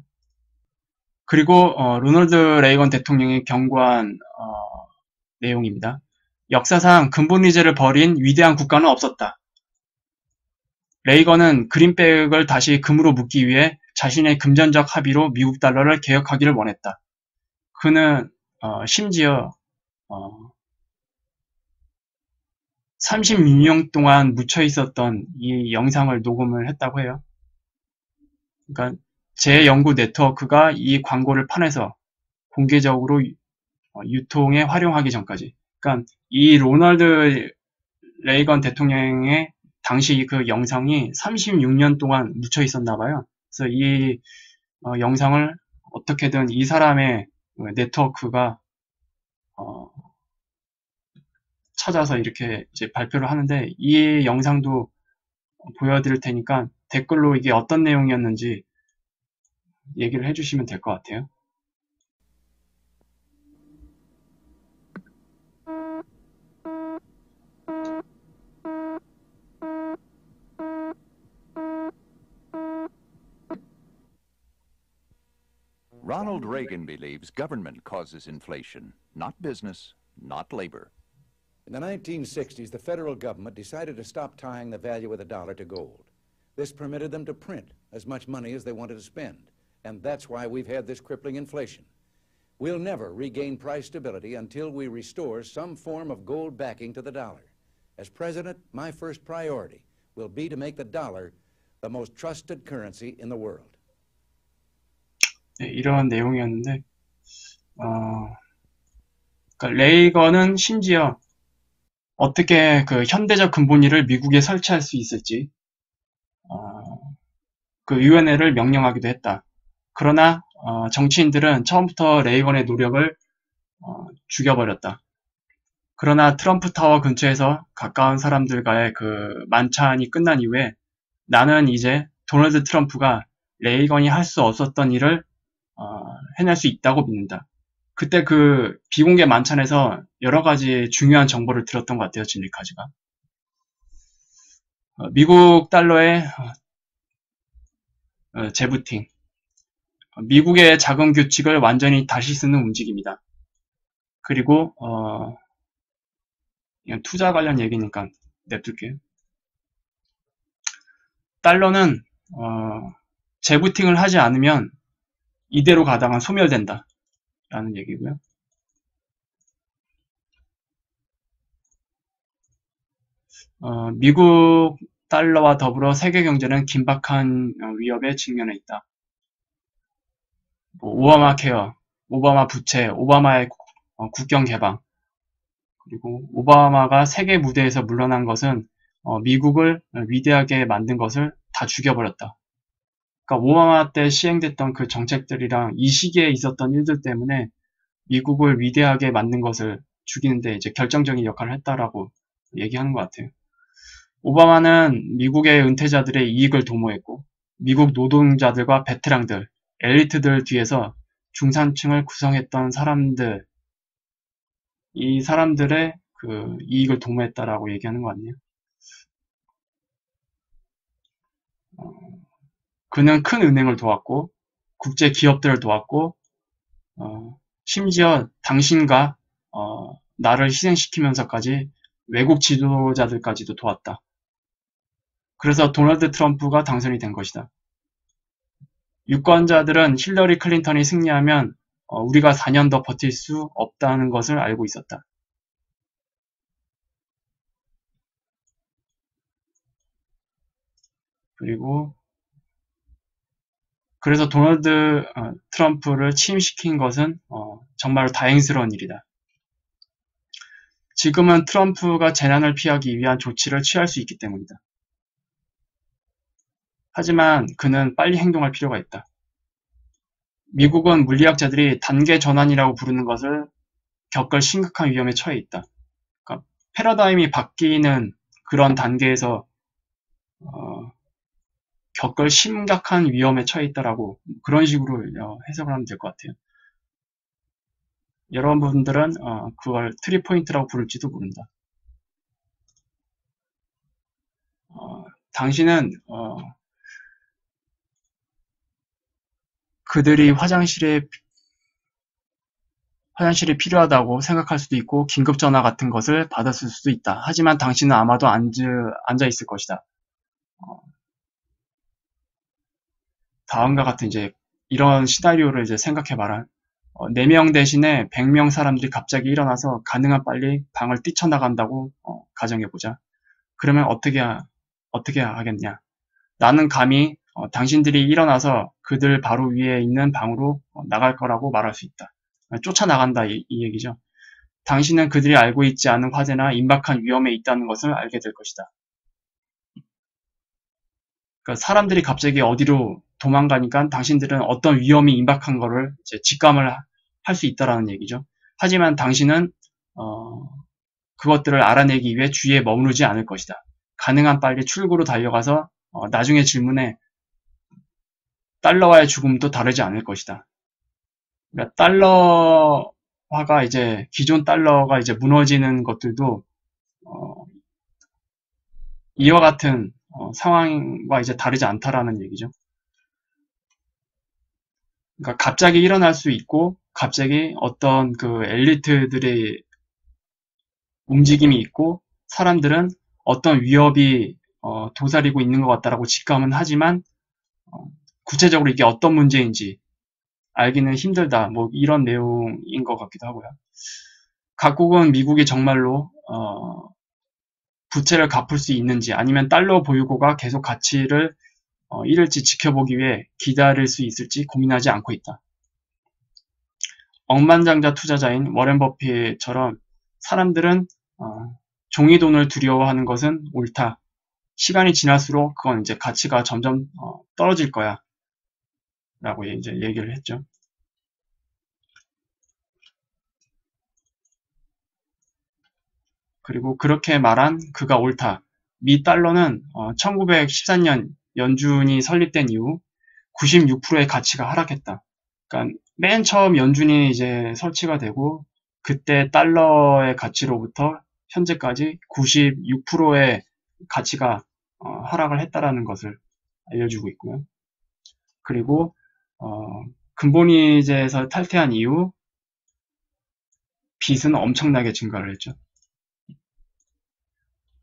A: 그리고 로널드 레이건 대통령이 경고한 내용입니다. 역사상 근본위제를 버린 위대한 국가는 없었다. 레이건은 그린백을 다시 금으로 묶기 위해 자신의 금전적 합의로 미국 달러를 개혁하기를 원했다. 그는 심지어 36년 동안 묻혀 있었던 이 영상을 녹음을 했다고 해요. 그러니까 제 연구 네트워크가 이 광고를 판에서 공개적으로 유통에 활용하기 전까지. 그러니까 이 로널드 레이건 대통령의 당시 그 영상이 36년 동안 묻혀 있었나 봐요. 그래서 이 영상을 어떻게든 이 사람의 네트워크가 찾아서 이렇게 이제 발표를 하는데, 이 영상도 보여드릴 테니까 댓글로 이게 어떤 내용이었는지 얘기를 해주시면 될 것 같아요.
C: Ronald Reagan believes government causes inflation, not business, not labor.
D: In the 1960s, the federal government decided to stop tying the value of the dollar to gold. This permitted them to print as much money as they wanted to spend, and that's why we've had this crippling inflation. We'll never regain price stability until we restore some form of gold backing to the dollar. As president, my first priority will be to make the dollar the most trusted currency in the world.
A: 네, 이런 내용이었는데, 그러니까 레이건은 심지어 어떻게 그 현대적 근본위를 미국에 설치할 수 있을지 그 위원회를 명령하기도 했다. 그러나 정치인들은 처음부터 레이건의 노력을 죽여버렸다. 그러나 트럼프 타워 근처에서 가까운 사람들과의 그 만찬이 끝난 이후에 나는 이제 도널드 트럼프가 레이건이 할 수 없었던 일을 해낼 수 있다고 믿는다. 그때 그 비공개 만찬에서 여러 가지 중요한 정보를 들었던 것 같아요, 짐 리카즈가. 미국 달러의 재부팅, 미국의 자금 규칙을 완전히 다시 쓰는 움직임이다. 그리고 이건 투자 관련 얘기니까 냅둘게요. 달러는 재부팅을 하지 않으면 이대로 가다가 소멸된다 라는 얘기고요. 미국 달러와 더불어 세계 경제는 긴박한 위협에 직면해 있다. 오바마 케어, 오바마 부채, 오바마의 국경 개방, 그리고 오바마가 세계 무대에서 물러난 것은 미국을 위대하게 만든 것을 다 죽여버렸다. 그러니까 오바마 때 시행됐던 그 정책들이랑 이 시기에 있었던 일들 때문에 미국을 위대하게 만든 것을 죽이는데 이제 결정적인 역할을 했다라고 얘기하는 것 같아요. 오바마는 미국의 은퇴자들의 이익을 도모했고 미국 노동자들과 베테랑들, 엘리트들 뒤에서 중산층을 구성했던 사람들, 이 사람들의 그 이익을 도모했다라고 얘기하는 것 같네요. 그는 큰 은행을 도왔고 국제 기업들을 도왔고 심지어 당신과 나를 희생시키면서까지 외국 지도자들까지도 도왔다. 그래서 도널드 트럼프가 당선이 된 것이다. 유권자들은 힐러리 클린턴이 승리하면 우리가 4년 더 버틸 수 없다는 것을 알고 있었다. 그리고 그래서 도널드 트럼프를 취임시킨 것은 정말로 다행스러운 일이다. 지금은 트럼프가 재난을 피하기 위한 조치를 취할 수 있기 때문이다. 하지만 그는 빨리 행동할 필요가 있다. 미국은 물리학자들이 단계 전환이라고 부르는 것을 겪을 심각한 위험에 처해 있다. 그러니까 패러다임이 바뀌는 그런 단계에서 겪을 심각한 위험에 처해 있다라고 그런 식으로 해석을 하면 될 것 같아요. 여러분들은 그걸 트리포인트라고 부를지도 모른다. 당신은 그들이 화장실이 필요하다고 생각할 수도 있고 긴급전화 같은 것을 받았을 수도 있다. 하지만 당신은 아마도 앉아 있을 것이다. 다음과 같은 이제 이런 시나리오를 이제 생각해봐라. 4명 대신에 100명 사람들이 갑자기 일어나서 가능한 빨리 방을 뛰쳐나간다고 가정해보자. 그러면 어떻게 하겠냐? 나는 감히 당신들이 일어나서 그들 바로 위에 있는 방으로 나갈 거라고 말할 수 있다. 쫓아나간다 이 얘기죠. 당신은 그들이 알고 있지 않은 화재나 임박한 위험에 있다는 것을 알게 될 것이다. 그러니까 사람들이 갑자기 어디로 도망가니까 당신들은 어떤 위험이 임박한 거를 이제 직감을 할 수 있다라는 얘기죠. 하지만 당신은 그것들을 알아내기 위해 주위에 머무르지 않을 것이다. 가능한 빨리 출구로 달려가서 나중에 질문에 달러와의 죽음도 다르지 않을 것이다. 그러니까 달러화가 이제 기존 달러가 이제 무너지는 것들도 이와 같은 상황과 이제 다르지 않다라는 얘기죠. 그러니까 갑자기 일어날 수 있고 갑자기 어떤 그 엘리트들의 움직임이 있고 사람들은 어떤 위협이 도사리고 있는 것 같다라고 직감은 하지만 구체적으로 이게 어떤 문제인지 알기는 힘들다. 뭐 이런 내용인 것 같기도 하고요. 각국은 미국이 정말로 부채를 갚을 수 있는지 아니면 달러 보유고가 계속 가치를 잃을지 지켜보기 위해 기다릴 수 있을지 고민하지 않고 있다. 억만장자 투자자인 워렌 버핏처럼 사람들은 종이돈을 두려워하는 것은 옳다. 시간이 지날수록 그건 이제 가치가 점점 떨어질 거야. 라고 이제 얘기를 했죠. 그리고 그렇게 말한 그가 옳다. 미 달러는 1914년 연준이 설립된 이후 96%의 가치가 하락했다. 그러니까 맨 처음 연준이 이제 설치가 되고 그때 달러의 가치로부터 현재까지 96%의 가치가 하락을 했다라는 것을 알려주고 있고요. 그리고 근본이자에서 탈퇴한 이후 빚은 엄청나게 증가를 했죠.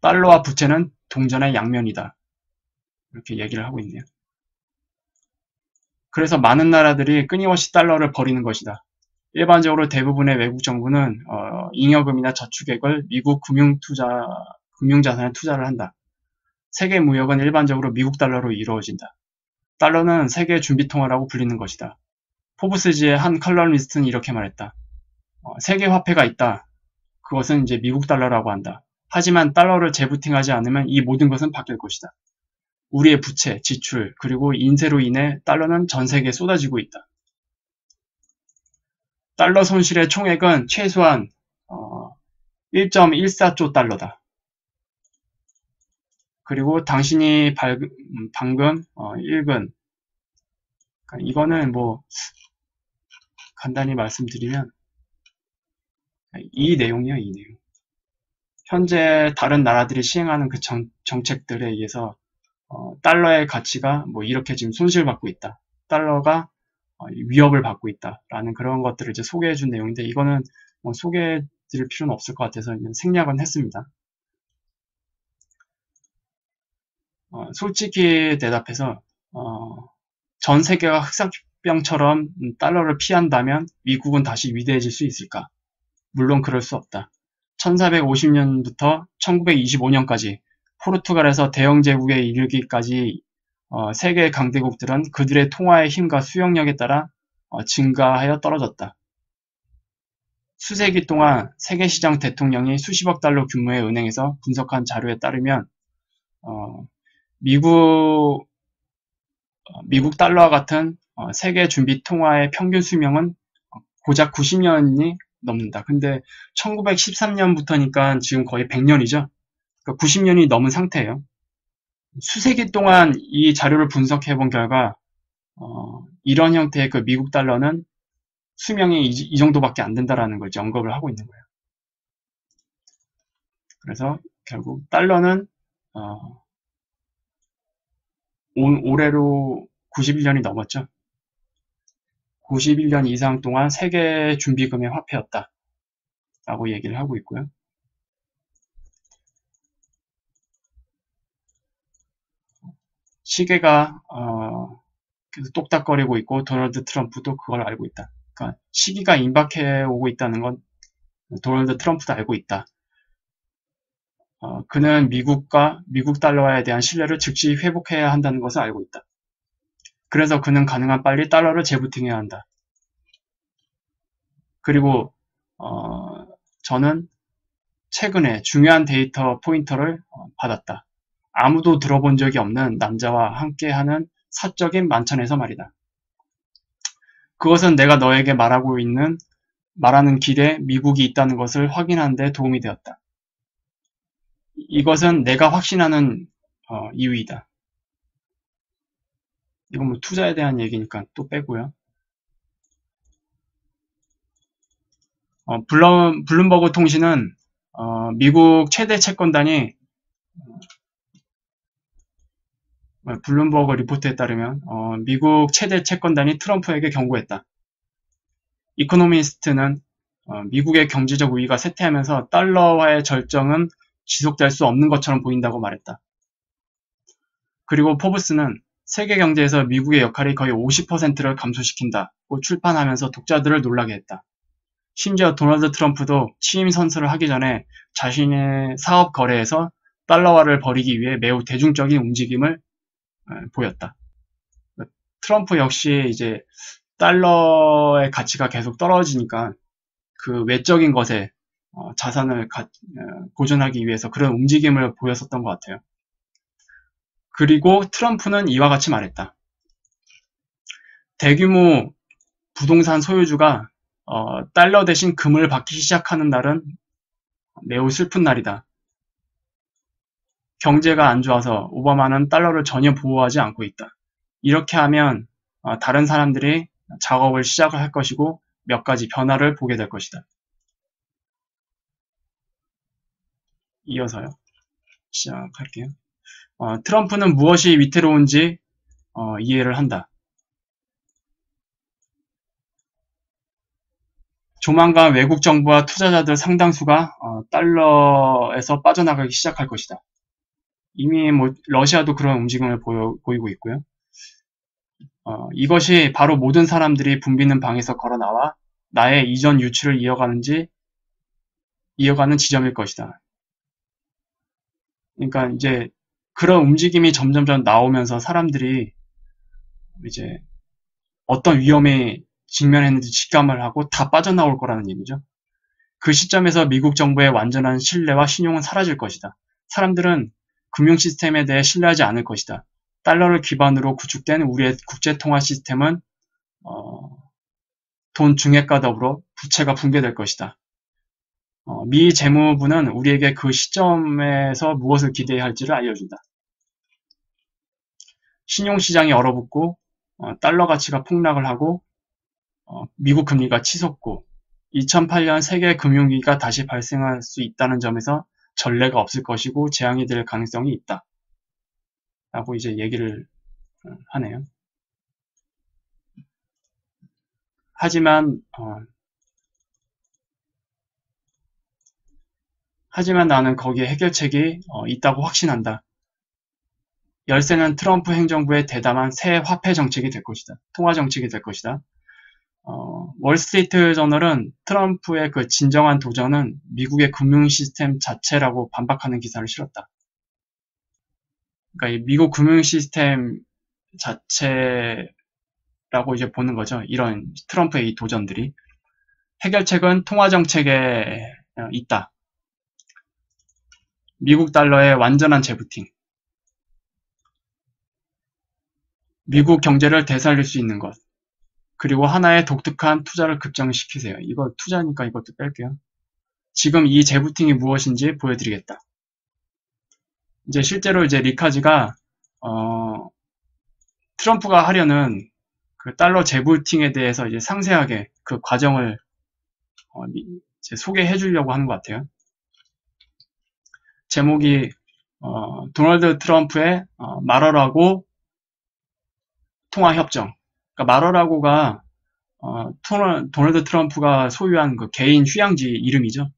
A: 달러와 부채는 동전의 양면이다. 이렇게 얘기를 하고 있네요. 그래서 많은 나라들이 끊임없이 달러를 버리는 것이다. 일반적으로 대부분의 외국 정부는 잉여금이나 저축액을 미국 금융자산에 투자를 한다. 세계 무역은 일반적으로 미국 달러로 이루어진다. 달러는 세계 준비통화라고 불리는 것이다. 포브스지의 한 컬럼니스트는 이렇게 말했다. 세계 화폐가 있다. 그것은 이제 미국 달러라고 한다. 하지만 달러를 재부팅하지 않으면 이 모든 것은 바뀔 것이다. 우리의 부채, 지출, 그리고 인세로 인해 달러는 전 세계에 쏟아지고 있다. 달러 손실의 총액은 최소한 1.14조 달러다. 그리고 당신이 방금 읽은 이거는 뭐 간단히 말씀드리면 이 내용이에요. 이 내용. 현재 다른 나라들이 시행하는 그 정책들에 의해서 달러의 가치가 뭐 이렇게 지금 손실받고 있다. 달러가 위협을 받고 있다라는 그런 것들을 이제 소개해준 내용인데 이거는 뭐 소개해드릴 필요는 없을 것 같아서 그냥 생략은 했습니다. 솔직히 대답해서 전 세계가 흑사병처럼 달러를 피한다면 미국은 다시 위대해질 수 있을까? 물론 그럴 수 없다. 1450년부터 1925년까지 포르투갈에서 대영 제국에 이르기까지 세계 강대국들은 그들의 통화의 힘과 수용력에 따라 증가하여 떨어졌다. 수세기 동안 세계시장 대통령이 수십억 달러 규모의 은행에서 분석한 자료에 따르면 미국 달러와 같은 세계 준비 통화의 평균 수명은 고작 90년이 넘는다. 근데 1913년부터니까 지금 거의 100년이죠. 그러니까 90년이 넘은 상태예요. 수세기 동안 이 자료를 분석해 본 결과 이런 형태의 그 미국 달러는 수명이 이 정도밖에 안 된다라는 걸 이제 언급을 하고 있는 거예요. 그래서 결국 달러는 올해로 91년이 넘었죠. 91년 이상 동안 세계 준비금의 화폐였다 라고 얘기를 하고 있고요. 시계가 계속 똑딱거리고 있고 도널드 트럼프도 그걸 알고 있다. 그러니까 시기가 임박해 오고 있다는 건 도널드 트럼프도 알고 있다. 그는 미국 달러에 대한 신뢰를 즉시 회복해야 한다는 것을 알고 있다. 그래서 그는 가능한 빨리 달러를 재부팅해야 한다. 그리고 저는 최근에 중요한 데이터 포인터를 받았다. 아무도 들어본 적이 없는 남자와 함께하는 사적인 만찬에서 말이다. 그것은 내가 너에게 말하는 길에 미국이 있다는 것을 확인하는 데 도움이 되었다. 이것은 내가 확신하는 이유이다. 이건 뭐 투자에 대한 얘기니까 또 빼고요. 블룸버그 통신은 미국 최대 채권단이 블룸버그 리포트에 따르면 미국 최대 채권단이 트럼프에게 경고했다. 이코노미스트는 미국의 경제적 우위가 쇠퇴하면서 달러화의 절정은 지속될 수 없는 것처럼 보인다고 말했다. 그리고 포브스는 세계 경제에서 미국의 역할이 거의 50%를 감소시킨다고 출판하면서 독자들을 놀라게 했다. 심지어 도널드 트럼프도 취임 선서를 하기 전에 자신의 사업 거래에서 달러화를 벌이기 위해 매우 대중적인 움직임을 보였다. 트럼프 역시 이제 달러의 가치가 계속 떨어지니까 그 외적인 것에 자산을 보존하기 위해서 그런 움직임을 보였었던 것 같아요. 그리고 트럼프는 이와 같이 말했다. 대규모 부동산 소유주가 달러 대신 금을 받기 시작하는 날은 매우 슬픈 날이다. 경제가 안 좋아서 오바마는 달러를 전혀 보호하지 않고 있다. 이렇게 하면 다른 사람들이 작업을 시작을 할 것이고 몇 가지 변화를 보게 될 것이다. 이어서요. 시작할게요. 트럼프는 무엇이 위태로운지 이해를 한다. 조만간 외국 정부와 투자자들 상당수가 달러에서 빠져나가기 시작할 것이다. 이미 러시아도 그런 움직임을 보이고 있고요. 이것이 바로 모든 사람들이 붐비는 방에서 걸어 나와 나의 이전 유치를 이어가는 지점일 것이다. 그러니까 이제 그런 움직임이 점점점 나오면서 사람들이 이제 어떤 위험에 직면했는지 직감을 하고 다 빠져나올 거라는 얘기죠. 그 시점에서 미국 정부의 완전한 신뢰와 신용은 사라질 것이다. 사람들은 금융 시스템에 대해 신뢰하지 않을 것이다. 달러를 기반으로 구축된 우리의 국제통화 시스템은 돈 증액과 더불어 부채가 붕괴될 것이다. 미 재무부는 우리에게 그 시점에서 무엇을 기대해야 할지를 알려준다. 신용시장이 얼어붙고 달러 가치가 폭락을 하고 미국 금리가 치솟고 2008년 세계 금융위기가 다시 발생할 수 있다는 점에서 전례가 없을 것이고 재앙이 될 가능성이 있다. 라고 이제 얘기를 하네요. 하지만 나는 거기에 해결책이 있다고 확신한다. 열쇠는 트럼프 행정부의 대담한 새 화폐 정책이 될 것이다. 통화 정책이 될 것이다. 월스트리트 저널은 트럼프의 그 진정한 도전은 미국의 금융 시스템 자체라고 반박하는 기사를 실었다. 그러니까 이 미국 금융 시스템 자체라고 이제 보는 거죠. 이런 트럼프의 이 도전들이. 해결책은 통화 정책에 있다. 미국 달러의 완전한 재부팅. 미국 경제를 되살릴 수 있는 것. 그리고 하나의 독특한 투자를 급증시키세요. 이거 투자니까 이것도 뺄게요. 지금 이 재부팅이 무엇인지 보여드리겠다. 이제 실제로 이제 리카즈가 트럼프가 하려는 그 달러 재부팅에 대해서 이제 상세하게 그 과정을 이제 소개해 주려고 하는 것 같아요. 제목이 도널드 트럼프의 마러라고 통화협정. 그러니까 마러라고가 도널드 트럼프가 소유한 그 개인 휴양지 이름이죠.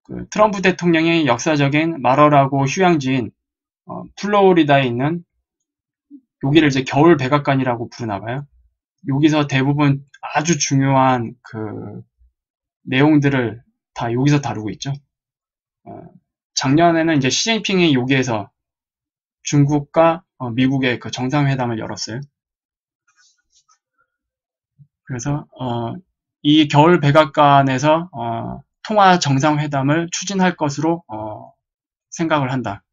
A: 그 트럼프 대통령의 역사적인 마러라고 휴양지인 플로리다에 있는 여기를 이제 겨울 백악관이라고 부르나 봐요. 여기서 대부분 아주 중요한 그 내용들을 다 여기서 다루고 있죠. 작년에는 이제 시진핑이 여기에서 중국과 미국의 그 정상회담을 열었어요. 그래서 이 겨울 백악관에서 통화 정상회담을 추진할 것으로 생각을 한다.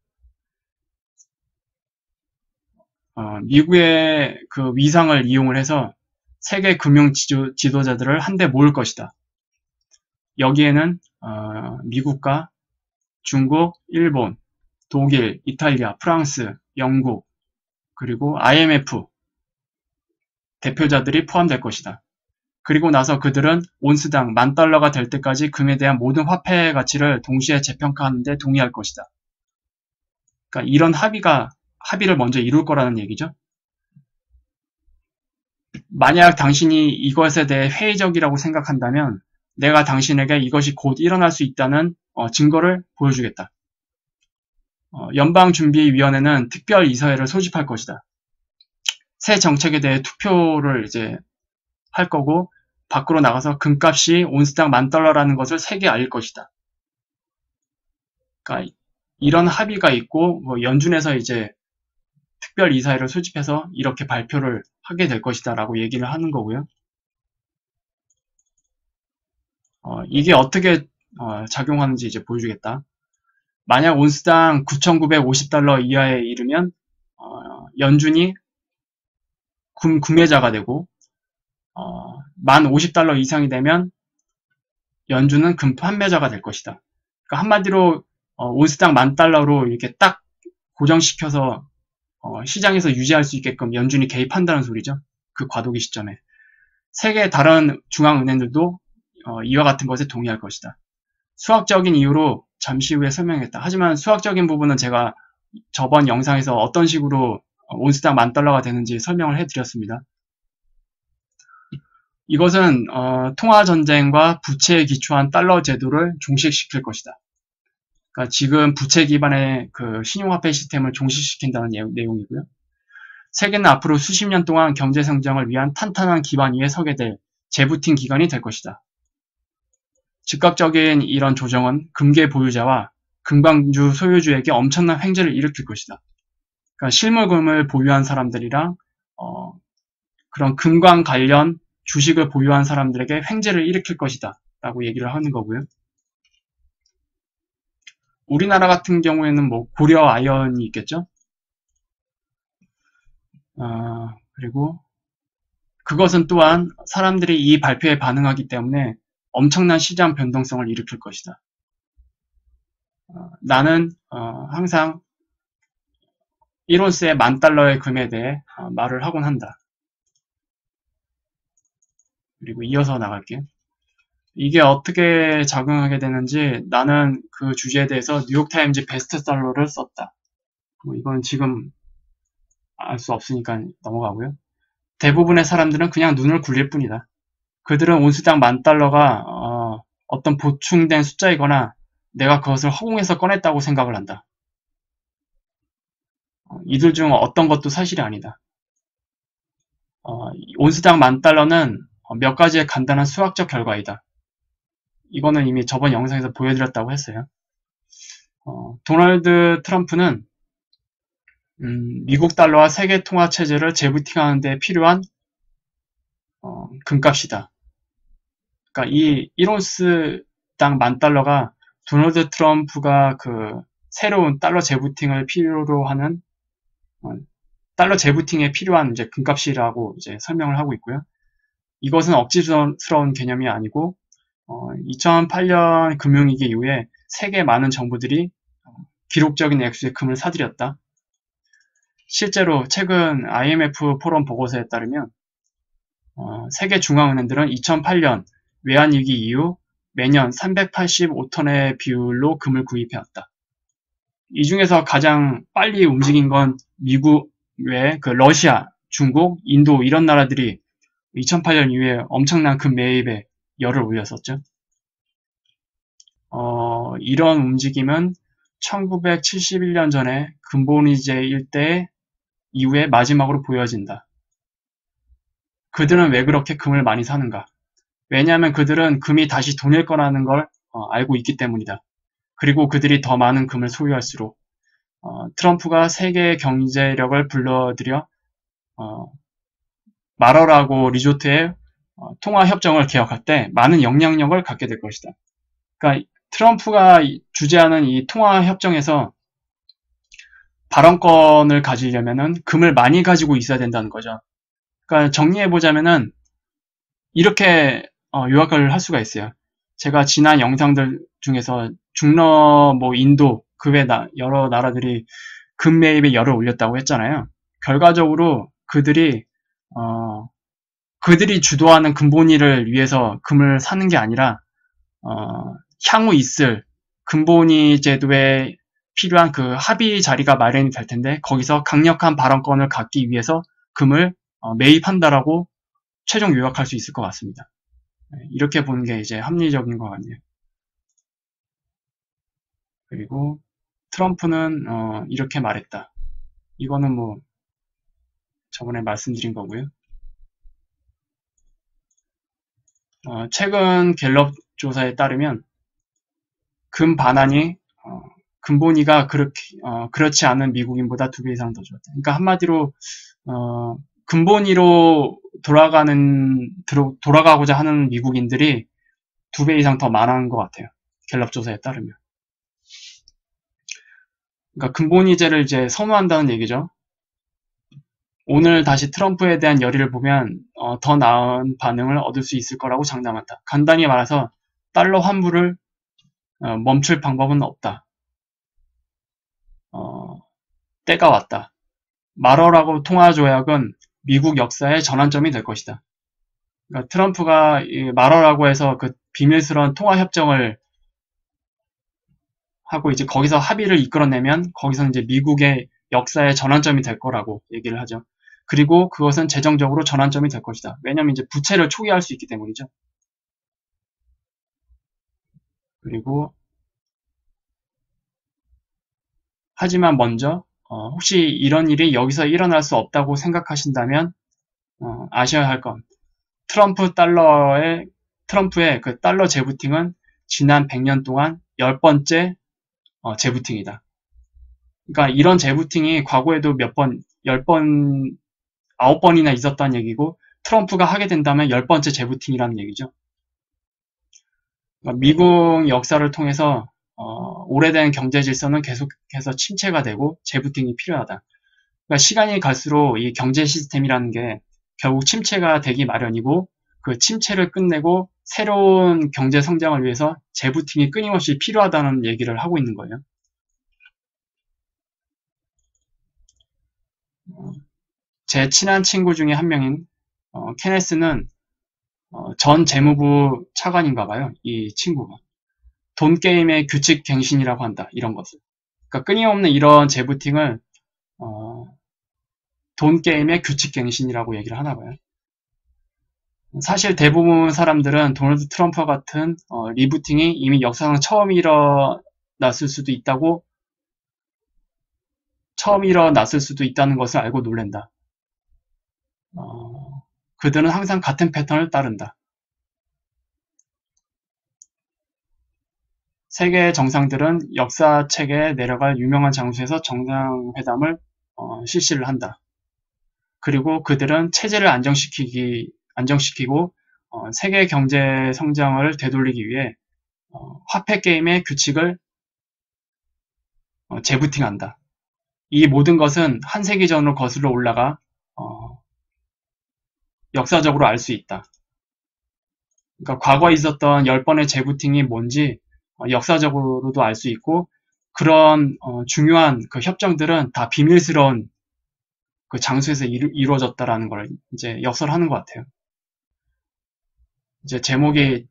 A: 미국의 그 위상을 이용을 해서 세계 금융 지도자들을 한데 모을 것이다. 여기에는 미국과 중국, 일본, 독일, 이탈리아, 프랑스, 영국, 그리고 IMF 대표자들이 포함될 것이다. 그리고 나서 그들은 온스당 $10,000가 될 때까지 금에 대한 모든 화폐 가치를 동시에 재평가하는 데 동의할 것이다. 그러니까 이런 합의를 먼저 이룰 거라는 얘기죠. 만약 당신이 이것에 대해 회의적이라고 생각한다면 내가 당신에게 이것이 곧 일어날 수 있다는 증거를 보여주겠다. 연방준비위원회는 특별이사회를 소집할 것이다. 새 정책에 대해 투표를 이제 할 거고 밖으로 나가서 금값이 온스당 $10,000라는 것을 세계에 알릴 것이다. 그러니까 이런 합의가 있고 연준에서 이제 특별이사회를 소집해서 이렇게 발표를 하게 될 것이다 라고 얘기를 하는 거고요. 이게 어떻게 작용하는지 이제 보여주겠다. 만약 온스당 $9,950 이하에 이르면 연준이 구매자가 되고 $10,050 이상이 되면 연준은 금 판매자가 될 것이다. 그러니까 한마디로 온스당 $10,000로 이렇게 딱 고정시켜서 시장에서 유지할 수 있게끔 연준이 개입한다는 소리죠. 그 과도기 시점에. 세계 다른 중앙은행들도 이와 같은 것에 동의할 것이다. 수학적인 이유로 잠시 후에 설명했다. 하지만 수학적인 부분은 제가 저번 영상에서 어떤 식으로 온스당 $10,000가 되는지 설명을 해드렸습니다. 이것은 통화전쟁과 부채에 기초한 달러 제도를 종식시킬 것이다. 그러니까 지금 부채 기반의 그 신용화폐 시스템을 종식시킨다는 내용이고요. 세계는 앞으로 수십 년 동안 경제 성장을 위한 탄탄한 기반 위에 서게 될 재부팅 기관이 될 것이다. 즉각적인 이런 조정은 금괴 보유자와 금광주 소유주에게 엄청난 횡재를 일으킬 것이다. 그러니까 실물금을 보유한 사람들이랑 그런 금광 관련 주식을 보유한 사람들에게 횡재를 일으킬 것이다 라고 얘기를 하는 거고요. 우리나라 같은 경우에는 뭐 고려 아연이 있겠죠. 그리고 그것은 또한 사람들이 이 발표에 반응하기 때문에 엄청난 시장 변동성을 일으킬 것이다. 나는 항상 1온스의 $10,000의 금에 대해 말을 하곤 한다. 그리고 이어서 나갈게요. 이게 어떻게 작용하게 되는지 나는 그 주제에 대해서 뉴욕타임즈 베스트셀러를 썼다. 이건 지금 알 수 없으니까 넘어가고요. 대부분의 사람들은 그냥 눈을 굴릴 뿐이다. 그들은 온스당 $10,000가 어떤 보충된 숫자이거나 내가 그것을 허공에서 꺼냈다고 생각을 한다. 이들 중 어떤 것도 사실이 아니다. 온스당 $10,000는 몇 가지의 간단한 수학적 결과이다. 이거는 이미 저번 영상에서 보여드렸다고 했어요. 도널드 트럼프는 미국 달러와 세계 통화 체제를 재부팅하는 데 필요한 금값이다. 그러니까 이 1온스당 $10,000가 도널드 트럼프가 그 새로운 달러 재부팅을 필요로 하는 달러 재부팅에 필요한 이제 금값이라고 이제 설명을 하고 있고요. 이것은 억지스러운 개념이 아니고 2008년 금융위기 이후에 세계 많은 정부들이 기록적인 액수의 금을 사들였다. 실제로 최근 IMF 포럼 보고서에 따르면 세계 중앙은행들은 2008년 외환위기 이후 매년 385톤의 비율로 금을 구입해왔다. 이 중에서 가장 빨리 움직인 건 미국 외 그 러시아, 중국, 인도 이런 나라들이 2008년 이후에 엄청난 금 매입에 열을 올렸었죠. 이런 움직임은 1971년 전에 금본위제 일대 이후에 마지막으로 보여진다. 그들은 왜 그렇게 금을 많이 사는가? 왜냐하면 그들은 금이 다시 돈일 거라는 걸 알고 있기 때문이다. 그리고 그들이 더 많은 금을 소유할수록 트럼프가 세계 경제력을 불러들여 마러라고 리조트의 통화협정을 개혁할 때 많은 영향력을 갖게 될 것이다. 그러니까 트럼프가 주재하는 이 통화협정에서 발언권을 가지려면은 금을 많이 가지고 있어야 된다는 거죠. 그러니까 정리해보자면은 이렇게 요약을 할 수가 있어요. 제가 지난 영상들 중에서 중러, 인도, 그 외 여러 나라들이 금 매입에 열을 올렸다고 했잖아요. 결과적으로 그들이 주도하는 금본위를 위해서 금을 사는 게 아니라 향후 있을 금본위 제도에 필요한 그 합의 자리가 마련이 될 텐데 거기서 강력한 발언권을 갖기 위해서 금을 매입한다라고 최종 요약할 수 있을 것 같습니다. 이렇게 보는 게 이제 합리적인 것 같네요. 그리고 트럼프는 이렇게 말했다. 이거는 저번에 말씀드린 거고요. 최근 갤럽 조사에 따르면 금 반환이 금본위가 그렇지 않은 미국인보다 2배 이상 더 좋았다. 그러니까 한마디로 금본위로 돌아가고자 하는 미국인들이 2배 이상 더 많은 것 같아요. 갤럽 조사에 따르면. 그러니까 금본위제를 이제 선호한다는 얘기죠. 오늘 다시 트럼프에 대한 열의를 보면 더 나은 반응을 얻을 수 있을 거라고 장담한다. 간단히 말해서 달러 환불을 멈출 방법은 없다. 때가 왔다. 마러라고 통화 조약은 미국 역사의 전환점이 될 것이다. 그러니까 트럼프가 마러라고 해서 그 비밀스러운 통화 협정을 하고 이제 거기서 합의를 이끌어내면 거기서 이제 미국의 역사의 전환점이 될 거라고 얘기를 하죠. 그리고 그것은 재정적으로 전환점이 될 것이다. 왜냐하면 이제 부채를 초기화할 수 있기 때문이죠. 그리고 하지만 먼저 혹시 이런 일이 여기서 일어날 수 없다고 생각하신다면 아셔야 할 건 트럼프의 그 달러 재부팅은 지난 100년 동안 10번째 재부팅이다. 그러니까 이런 재부팅이 과거에도 9번이나 있었다는 얘기고 트럼프가 하게 된다면 10번째 재부팅이라는 얘기죠. 그러니까 미국 역사를 통해서 오래된 경제 질서는 계속해서 침체가 되고 재부팅이 필요하다. 그러니까 시간이 갈수록 이 경제 시스템이라는 게 결국 침체가 되기 마련이고 그 침체를 끝내고 새로운 경제 성장을 위해서 재부팅이 끊임없이 필요하다는 얘기를 하고 있는 거예요. 제 친한 친구 중에 한 명인 케네스는 전 재무부 차관인가 봐요. 이 친구가. 돈 게임의 규칙 갱신이라고 한다. 이런 것을. 그러니까 끊임없는 이런 재부팅을 돈 게임의 규칙 갱신이라고 얘기를 하나 봐요. 사실 대부분 사람들은 도널드 트럼프와 같은 리부팅이 이미 역사상 처음 일어났을 수도 있다는 것을 알고 놀란다. 그들은 항상 같은 패턴을 따른다. 세계 정상들은 역사책에 내려갈 유명한 장소에서 정상회담을 실시를 한다. 그리고 그들은 체제를 안정시키고 세계 경제 성장을 되돌리기 위해 화폐 게임의 규칙을 재부팅한다. 이 모든 것은 한 세기 전으로 거슬러 올라가 역사적으로 알 수 있다. 그러니까 과거에 있었던 10번의 재부팅이 뭔지 역사적으로도 알 수 있고 그런 중요한 그 협정들은 다 비밀스러운 그 장소에서 이루어졌다라는 걸 이제 역설하는 것 같아요. 이제 제목이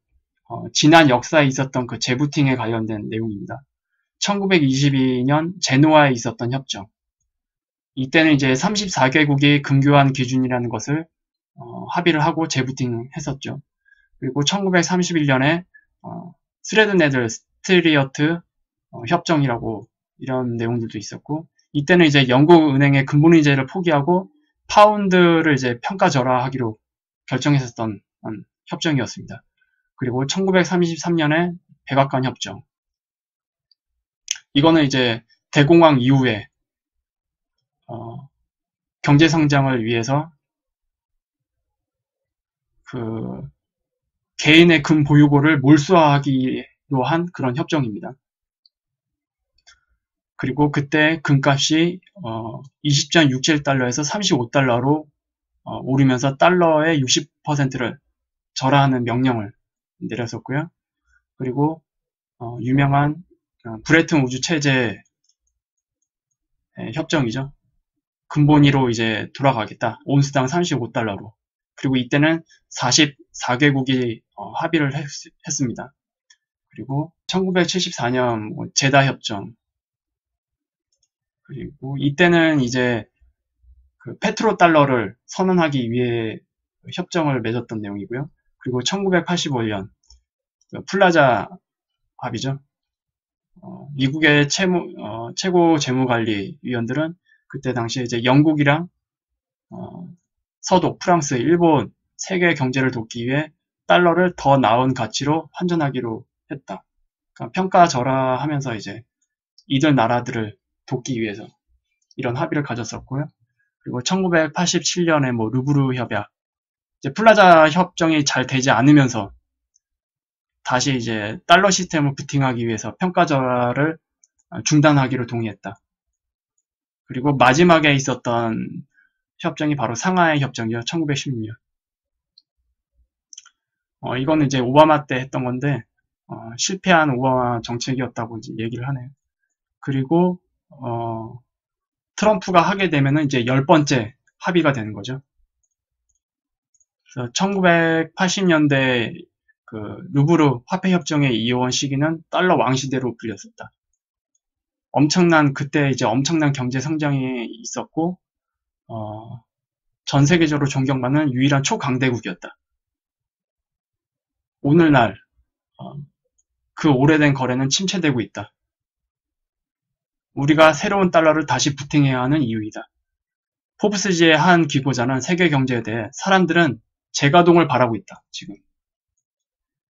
A: 지난 역사에 있었던 그 재부팅에 관련된 내용입니다. 1922년 제노아에 있었던 협정. 이때는 이제 34개국이 금교환 기준이라는 것을 합의를 하고 재부팅했었죠. 그리고 1931년에 스레드네들 스트리어트 협정이라고 이런 내용들도 있었고, 이때는 이제 영국 은행의 근본위제를 포기하고 파운드를 이제 평가절하하기로 결정했었던 협정이었습니다. 그리고 1933년에 백악관 협정. 이거는 이제 대공황 이후에 경제 성장을 위해서 그 개인의 금 보유고를 몰수하기로 한 그런 협정입니다. 그리고 그때 금값이 20.67달러에서 35달러로 오르면서 달러의 60%를 절하하는 명령을 내렸었고요. 그리고 유명한 브레튼 우즈 체제 협정이죠. 근본위로 이제 돌아가겠다. 온스당 35달러로. 그리고 이때는 44개국이 합의를 했습니다. 그리고 1974년 제다 협정. 그리고 이때는 이제 그 페트로 달러를 선언하기 위해 협정을 맺었던 내용이고요. 그리고 1985년 플라자 합의죠. 미국의 최고 재무관리위원들은 그때 당시에 이제 영국이랑 서독, 프랑스, 일본 세계 경제를 돕기 위해 달러를 더 나은 가치로 환전하기로 했다. 그러니까 평가절하하면서 이제 이들 나라들을 돕기 위해서 이런 합의를 가졌었고요. 그리고 1987년에 루브르 협약, 이제 플라자 협정이 잘 되지 않으면서 다시 이제 달러 시스템을 부팅하기 위해서 평가절하를 중단하기로 동의했다. 그리고 마지막에 있었던 협정이 바로 상하이 협정이요. 1916년. 이거는 이제 오바마 때 했던 건데 실패한 오바마 정책이었다고 이제 얘기를 하네요. 그리고 트럼프가 하게 되면은 이제 10번째 합의가 되는 거죠. 그래서 1980년대 그 루브르 화폐 협정의 이어온 시기는 달러 왕시대로 불렸었다. 그때 이제 엄청난 경제 성장이 있었고 전 세계적으로 존경받는 유일한 초강대국이었다. 오늘날 그 오래된 거래는 침체되고 있다. 우리가 새로운 달러를 다시 부팅해야 하는 이유이다. 포브스지의 한 기고자는 세계 경제에 대해 사람들은 재가동을 바라고 있다. 지금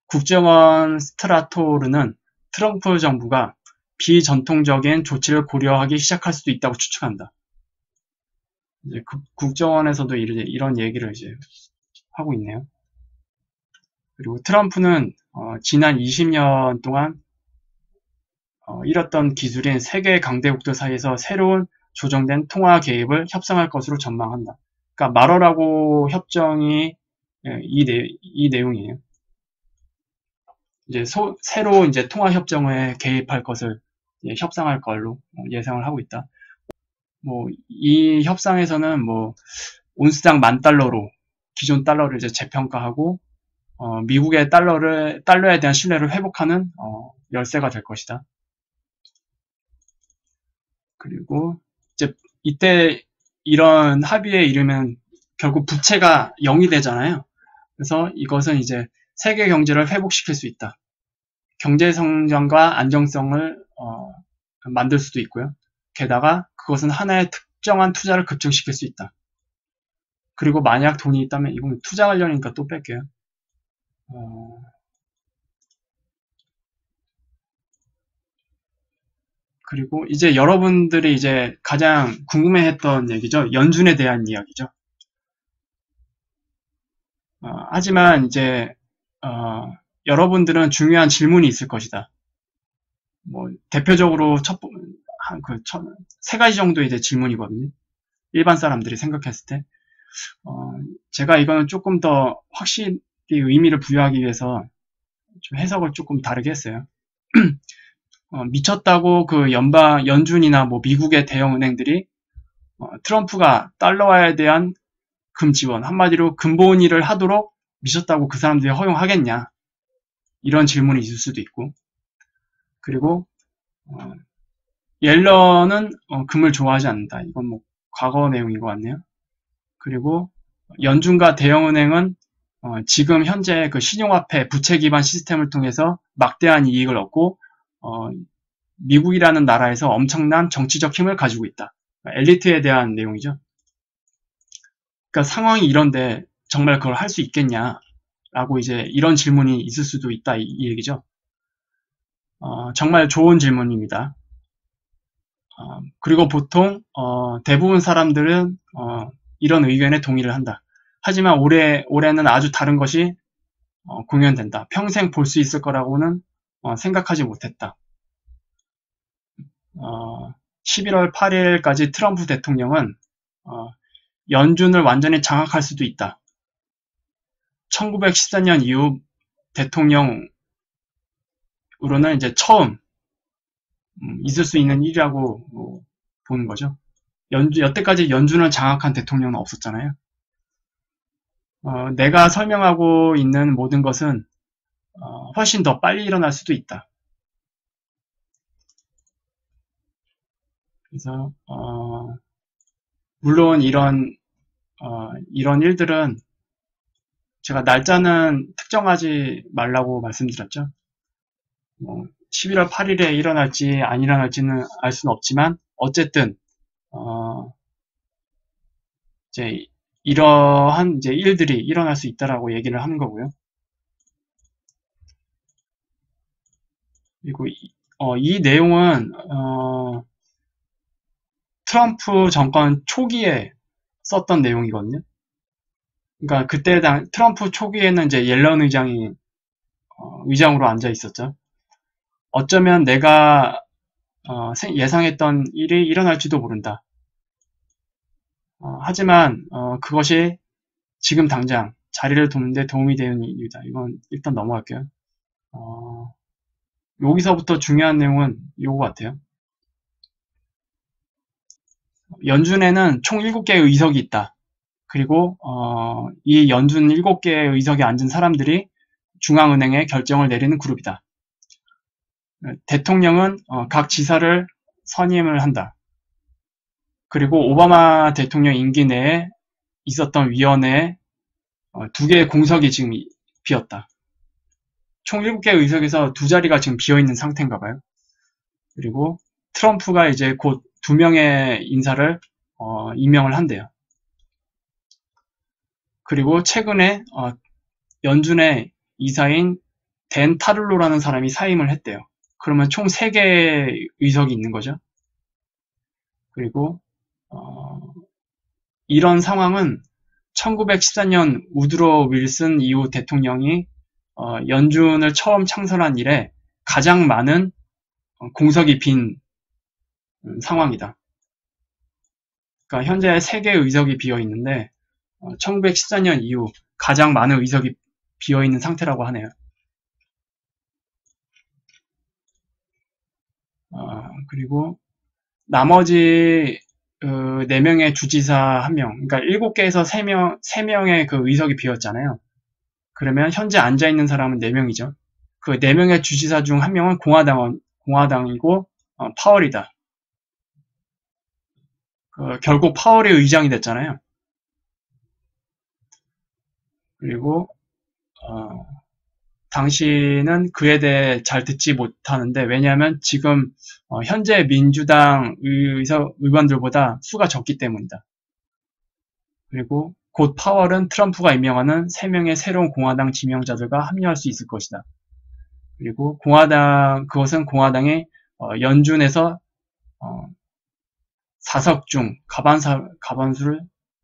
A: 국정원 스트라토르는 트럼프 정부가 비전통적인 조치를 고려하기 시작할 수도 있다고 추측한다. 이제 국정원에서도 이런 얘기를 이제 하고 있네요. 그리고 트럼프는 지난 20년 동안 잃었던 기술인 세계 강대국들 사이에서 새로운 조정된 통화 개입을 협상할 것으로 전망한다. 그러니까 마러라고 협정이 이 내용이에요. 이제 새로 이제 통화 협정에 개입할 것을 협상할 걸로 예상을 하고 있다. 이 협상에서는 온스당 $10,000로 기존 달러를 이제 재평가하고 미국의 달러에 대한 신뢰를 회복하는 열쇠가 될 것이다. 그리고 이제 이때 이런 합의에 이르면 결국 부채가 0이 되잖아요. 그래서 이것은 이제 세계 경제를 회복시킬 수 있다. 경제 성장과 안정성을 만들 수도 있고요. 게다가 그것은 하나의 특정한 투자를 급증시킬 수 있다. 그리고 만약 돈이 있다면 이건 투자 관련이니까 또 뺄게요. 그리고 이제 여러분들이 이제 가장 궁금해했던 얘기죠. 연준에 대한 이야기죠. 하지만 이제 여러분들은 중요한 질문이 있을 것이다. 대표적으로 세 가지 정도의 이제 질문이거든요. 일반 사람들이 생각했을 때. 제가 이거는 조금 더 확실히 의미를 부여하기 위해서 좀 해석을 조금 다르게 했어요. 미쳤다고 그 연준이나 뭐 미국의 대형 은행들이 트럼프가 달러화에 대한 금 지원, 한마디로 근본위를 하도록 미쳤다고 그 사람들이 허용하겠냐, 이런 질문이 있을 수도 있고, 그리고 옐런은 금을 좋아하지 않는다. 이건 뭐 과거 내용인 것 같네요. 그리고 연준과 대형은행은 지금 현재 그 신용화폐 부채 기반 시스템을 통해서 막대한 이익을 얻고 미국이라는 나라에서 엄청난 정치적 힘을 가지고 있다. 엘리트에 대한 내용이죠. 그러니까 상황이 이런데 정말 그걸 할 수 있겠냐라고 이제 이런 질문이 있을 수도 있다, 이 얘기죠. 정말 좋은 질문입니다. 그리고 보통 대부분 사람들은 이런 의견에 동의를 한다. 하지만 올해는 아주 다른 것이 공연된다. 평생 볼 수 있을 거라고는 생각하지 못했다. 11월 8일까지 트럼프 대통령은 연준을 완전히 장악할 수도 있다. 1914년 이후 대통령으로는 이제 처음 있을 수 있는 일이라고 보는 거죠. 여태까지 연준을 장악한 대통령은 없었잖아요. 내가 설명하고 있는 모든 것은 훨씬 더 빨리 일어날 수도 있다. 그래서 물론 이런 일들은 제가 날짜는 특정하지 말라고 말씀드렸죠. 11월 8일에 일어날지 안 일어날지는 알 수는 없지만 어쨌든 이제 이러한 이제 일들이 일어날 수 있다라고 얘기를 하는 거고요. 그리고 이 내용은 트럼프 정권 초기에 썼던 내용이거든요. 그러니까 그때 트럼프 초기에는 이제 옐런 의장이 의장으로 앉아 있었죠. 어쩌면 내가 예상했던 일이 일어날지도 모른다. 하지만 그것이 지금 당장 자리를 돕는데 도움이 되는 일이다. 이건 일단 넘어갈게요. 여기서부터 중요한 내용은 이거 같아요. 연준에는 총 7개의 의석이 있다. 그리고 이 연준 7개의 의석에 앉은 사람들이 중앙은행에 결정을 내리는 그룹이다. 대통령은 각 지사를 선임을 한다. 그리고 오바마 대통령 임기 내에 있었던 위원회에 2개의 공석이 지금 비었다. 총 7개의 의석에서 2자리가 지금 비어있는 상태인가 봐요. 그리고 트럼프가 이제 곧 2명의 인사를 임명을 한대요. 그리고 최근에 연준의 이사인 댄 타를로라는 사람이 사임을 했대요. 그러면 총 3개의 의석이 있는 거죠. 그리고 이런 상황은 1914년 우드로 윌슨 이후 대통령이 연준을 처음 창설한 이래 가장 많은 공석이 빈 상황이다. 그러니까 현재 3개의 의석이 비어 있는데 1914년 이후 가장 많은 의석이 비어 있는 상태라고 하네요. 그리고 나머지 4명의 주지사 1명, 그러니까 7개에서 3명의 그 의석이 비었잖아요. 그러면 현재 앉아있는 사람은 4명이죠. 그 4명의 주지사 중 1명은 공화당이고 파월이다. 결국 파월이 의장이 됐잖아요. 그리고 당신은 그에 대해 잘 듣지 못하는데, 왜냐하면 지금 현재 민주당 의원들보다 수가 적기 때문이다. 그리고 곧 파월은 트럼프가 임명하는 3명의 새로운 공화당 지명자들과 합류할 수 있을 것이다. 그리고 그것은 공화당이 연준에서 4석 중 과반수를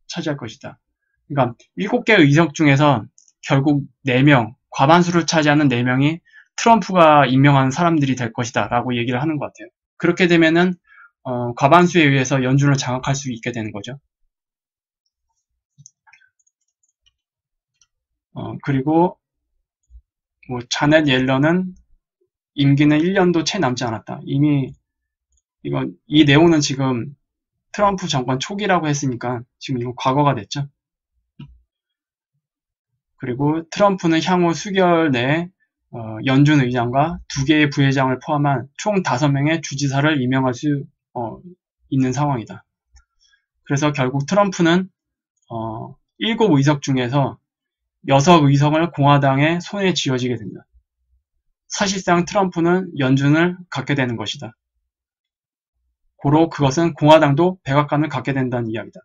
A: 차지할 것이다. 그러니까 7개의 의석 중에서 결국 4명, 과반수를 차지하는 4명이 트럼프가 임명한 사람들이 될 것이다 라고 얘기를 하는 것 같아요. 그렇게 되면은 과반수에 의해서 연준을 장악할 수 있게 되는 거죠. 그리고 뭐 자넷 옐런은 임기는 1년도 채 남지 않았다. 이미 이 내용은 지금 트럼프 정권 초기라고 했으니까 지금 이거 과거가 됐죠. 그리고 트럼프는 향후 수개월 내에 연준 의장과 2개의 부회장을 포함한 총 5명의 주지사를 임명할 수 있는 상황이다. 그래서 결국 트럼프는 7의석 중에서 6의석을 공화당의 손에 쥐어지게 된다. 사실상 트럼프는 연준을 갖게 되는 것이다. 고로 그것은 공화당도 백악관을 갖게 된다는 이야기다.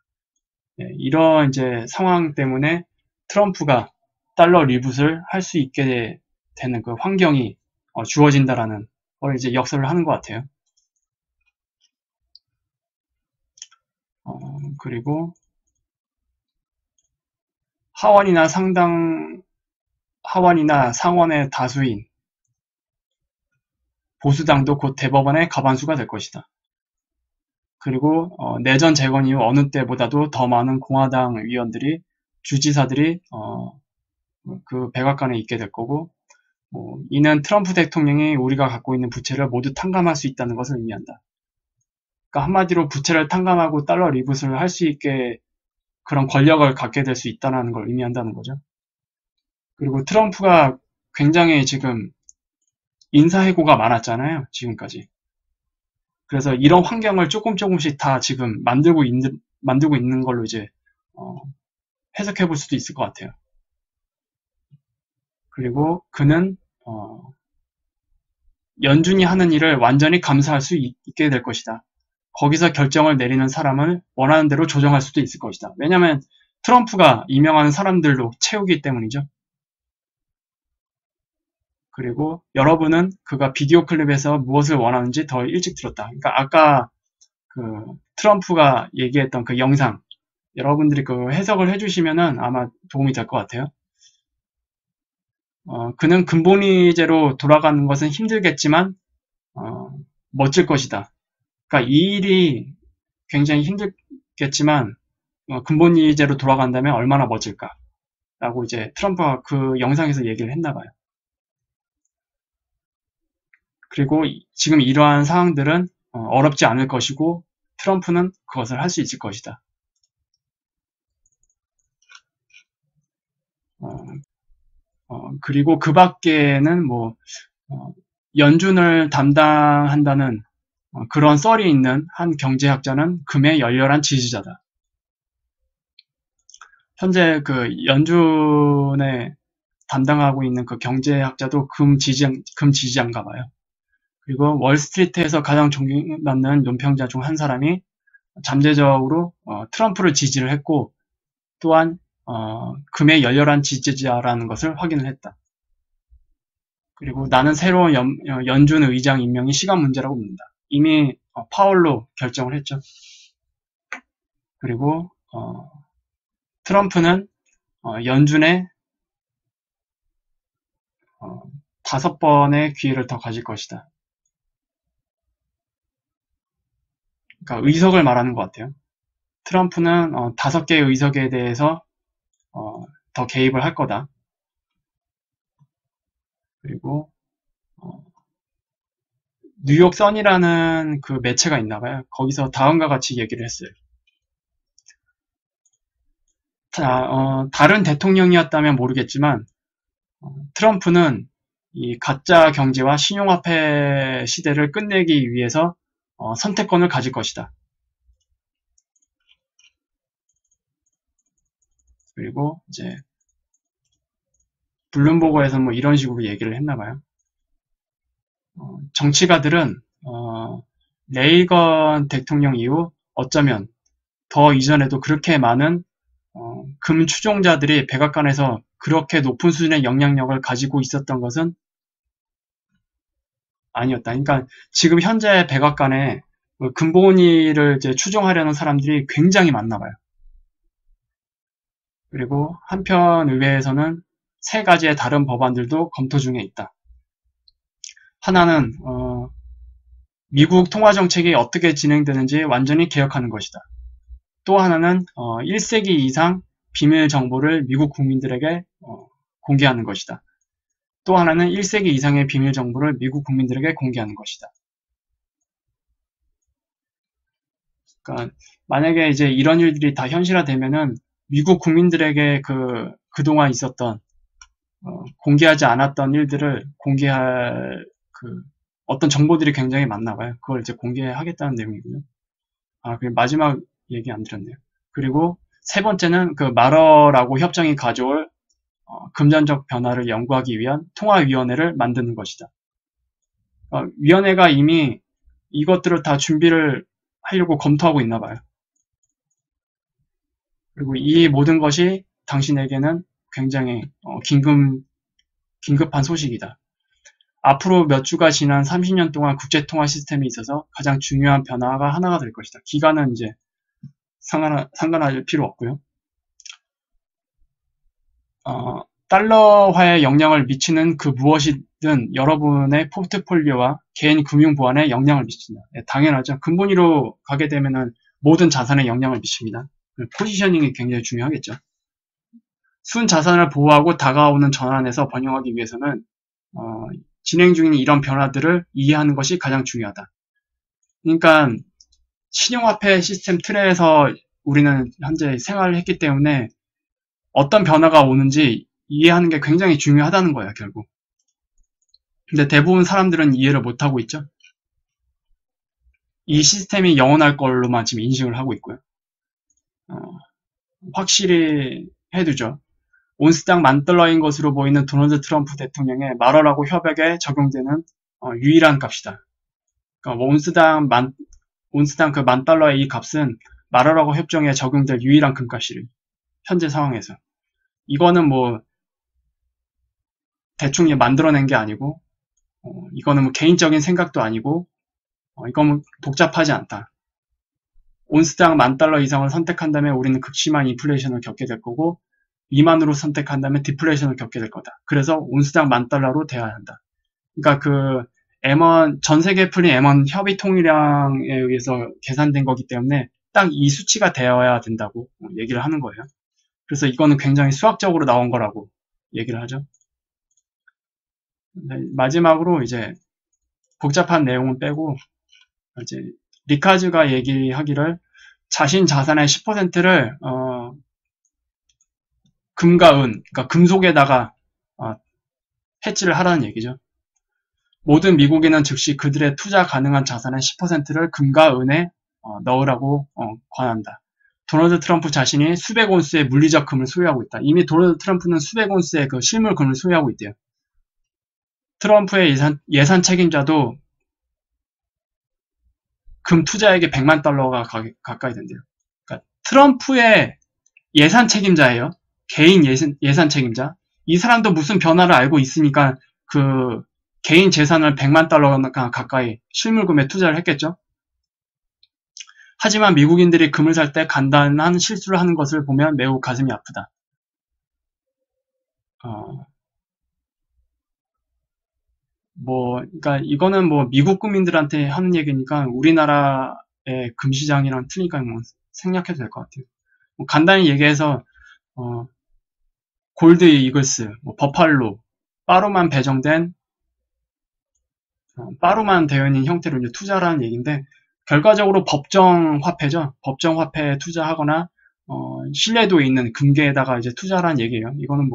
A: 이런 이제 상황 때문에 트럼프가 달러 리붓을 할 수 있게 되는 그 환경이 주어진다라는 걸 이제 역설을 하는 것 같아요. 그리고 하원이나 상원의 다수인 보수당도 곧 대법원의 가반수가 될 것이다. 그리고 내전 재건 이후 어느 때보다도 더 많은 공화당 위원들이 주지사들이 그 백악관에 있게 될 거고, 이는 트럼프 대통령이 우리가 갖고 있는 부채를 모두 탕감할 수 있다는 것을 의미한다. 그러니까 한마디로 부채를 탕감하고 달러 리붓을 할 수 있게 그런 권력을 갖게 될 수 있다는 걸 의미한다는 거죠. 그리고 트럼프가 굉장히 지금 인사해고가 많았잖아요, 지금까지. 그래서 이런 환경을 조금씩 다 지금 만들고 있는 걸로 이제 해석해 볼 수도 있을 것 같아요. 그리고 그는 연준이 하는 일을 완전히 감사할 수 있게 될 것이다. 거기서 결정을 내리는 사람을 원하는 대로 조정할 수도 있을 것이다. 왜냐하면 트럼프가 임명하는 사람들로 채우기 때문이죠. 그리고 여러분은 그가 비디오 클립에서 무엇을 원하는지 더 일찍 들었다. 그러니까 아까 그 트럼프가 얘기했던 그 영상, 여러분들이 그 해석을 해주시면은 아마 도움이 될 것 같아요. 그는 근본위제로 돌아가는 것은 힘들겠지만 멋질 것이다. 그러니까 이 일이 굉장히 힘들겠지만 근본위제로 돌아간다면 얼마나 멋질까? 라고 이제 트럼프가 그 영상에서 얘기를 했나 봐요. 그리고 지금 이러한 상황들은 어렵지 않을 것이고 트럼프는 그것을 할 수 있을 것이다. 그리고 그 밖에는 연준을 담당한다는 그런 썰이 있는 한 경제학자는 금의 열렬한 지지자다. 현재 그 연준에 담당하고 있는 그 경제학자도 금 지지자인가 봐요. 그리고 월스트리트에서 가장 존경받는 논평자 중 한 사람이 잠재적으로 트럼프를 지지를 했고 또한 금의 열렬한 지지자라는 것을 확인을 했다. 그리고 나는 새로운 연준 의장 임명이 시간 문제라고 봅니다. 이미 파월로 결정을 했죠. 그리고 트럼프는 연준에 5번의 기회를 더 가질 것이다. 그러니까 의석을 말하는 것 같아요. 트럼프는 5개의 의석에 대해서 더 개입을 할 거다. 그리고 뉴욕 선이라는 그 매체가 있나 봐요. 거기서 다음과 같이 얘기를 했어요. 다른 대통령이었다면 모르겠지만 트럼프는 이 가짜 경제와 신용화폐 시대를 끝내기 위해서 선택권을 가질 것이다. 그리고 이제 블룸버그에서 이런 식으로 얘기를 했나 봐요. 정치가들은 레이건 대통령 이후 어쩌면 더 이전에도 그렇게 많은 금 추종자들이 백악관에서 그렇게 높은 수준의 영향력을 가지고 있었던 것은 아니었다. 그러니까 지금 현재 백악관에 근본위를 이제 추종하려는 사람들이 굉장히 많나 봐요. 그리고 한편 의회에서는 3가지의 다른 법안들도 검토 중에 있다. 하나는 미국 통화정책이 어떻게 진행되는지 완전히 개혁하는 것이다. 또 하나는 1세기 이상 비밀 정보를 미국 국민들에게 공개하는 것이다. 또 하나는 1세기 이상의 비밀 정보를 미국 국민들에게 공개하는 것이다. 그러니까 만약에 이제 이런 일들이 다 현실화되면은 미국 국민들에게 그동안 있었던 공개하지 않았던 일들을 공개할 어떤 정보들이 굉장히 많나 봐요. 그걸 이제 공개하겠다는 내용이고요. 그리고 마지막 얘기 안 드렸네요. 그리고 세 번째는 그 마러라고 협정이 가져올 금전적 변화를 연구하기 위한 통화위원회를 만드는 것이다. 위원회가 이미 이것들을 다 준비를 하려고 검토하고 있나 봐요. 그리고 이 모든 것이 당신에게는 굉장히 긴급한 소식이다. 앞으로 몇 주가 지난 30년 동안 국제통화 시스템에 있어서 가장 중요한 변화가 하나가 될 것이다. 기간은 이제 상관할 필요 없고요. 달러화에 영향을 미치는 그 무엇이든 여러분의 포트폴리오와 개인 금융 보안에 영향을 미친다. 네, 당연하죠. 근본위로 가게 되면은 모든 자산에 영향을 미칩니다. 포지셔닝이 굉장히 중요하겠죠. 순 자산을 보호하고 다가오는 전환에서 번영하기 위해서는 진행 중인 이런 변화들을 이해하는 것이 가장 중요하다. 그러니까 신용화폐 시스템 틀에서 우리는 현재 생활을 했기 때문에 어떤 변화가 오는지 이해하는 게 굉장히 중요하다는 거예요, 결국. 근데 대부분 사람들은 이해를 못하고 있죠. 이 시스템이 영원할 걸로만 지금 인식을 하고 있고요. 확실히 해두죠. 온스당 $10,000인 것으로 보이는 도널드 트럼프 대통령의 마러라고 협약에 적용되는 유일한 값이다. 그러니까 온스당 그 $10,000의 이 값은 마러라고 협정에 적용될 유일한 금값이래요. 현재 상황에서. 이거는 뭐 대충 만들어낸 게 아니고 이거는 뭐 개인적인 생각도 아니고 이건 복잡하지 않다. 온스당 $10,000 이상을 선택한다면 우리는 극심한 인플레이션을 겪게 될 거고 미만으로 선택한다면 디플레이션을 겪게 될 거다. 그래서 온스당 $10,000로 돼야 한다. 그러니까 전 세계에 풀린 M1 협의 통일량에 의해서 계산된 거기 때문에 딱 이 수치가 되어야 된다고 얘기를 하는 거예요. 그래서 이거는 굉장히 수학적으로 나온 거라고 얘기를 하죠. 마지막으로 이제 복잡한 내용은 빼고 이제 리카즈가 얘기하기를 자신 자산의 10%를 금과 은, 그러니까 금속에다가 해치를 하라는 얘기죠. 모든 미국인은 즉시 그들의 투자 가능한 자산의 10%를 금과 은에 넣으라고 권한다. 도널드 트럼프 자신이 수백 온스의 물리적 금을 소유하고 있다. 이미 도널드 트럼프는 수백 온스의 그 실물 금을 소유하고 있대요. 트럼프의 예산 책임자도 금 투자액이 $10,000,000가 가까이 된대요. 그러니까 트럼프의 예산 책임자예요. 개인 예산 책임자. 이 사람도 무슨 변화를 알고 있으니까 그 개인 재산을 $10,000,000가 가까이 실물금에 투자를 했겠죠. 하지만 미국인들이 금을 살 때 간단한 실수를 하는 것을 보면 매우 가슴이 아프다. 그러니까 이거는 미국 국민들한테 하는 얘기니까 우리나라의 금시장이랑 틀리니까 생략해도 될 것 같아요. 간단히 얘기해서 골드 이글스, 버팔로, 바로만 배정된 바로만 되어 있는 형태로 이제 투자라는 얘기인데 결과적으로 법정 화폐죠. 법정 화폐에 투자하거나 신뢰도 있는 금괴에다가 이제 투자라는 얘기예요. 이거는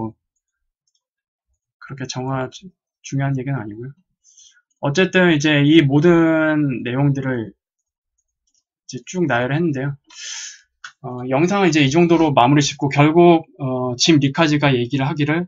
A: 그렇게 중요한 얘기는 아니고요. 어쨌든 이제 이 모든 내용들을 이제 쭉 나열을 했는데요. 영상은 이제 이 정도로 마무리 짓고 결국 짐 리카즈가 얘기를 하기를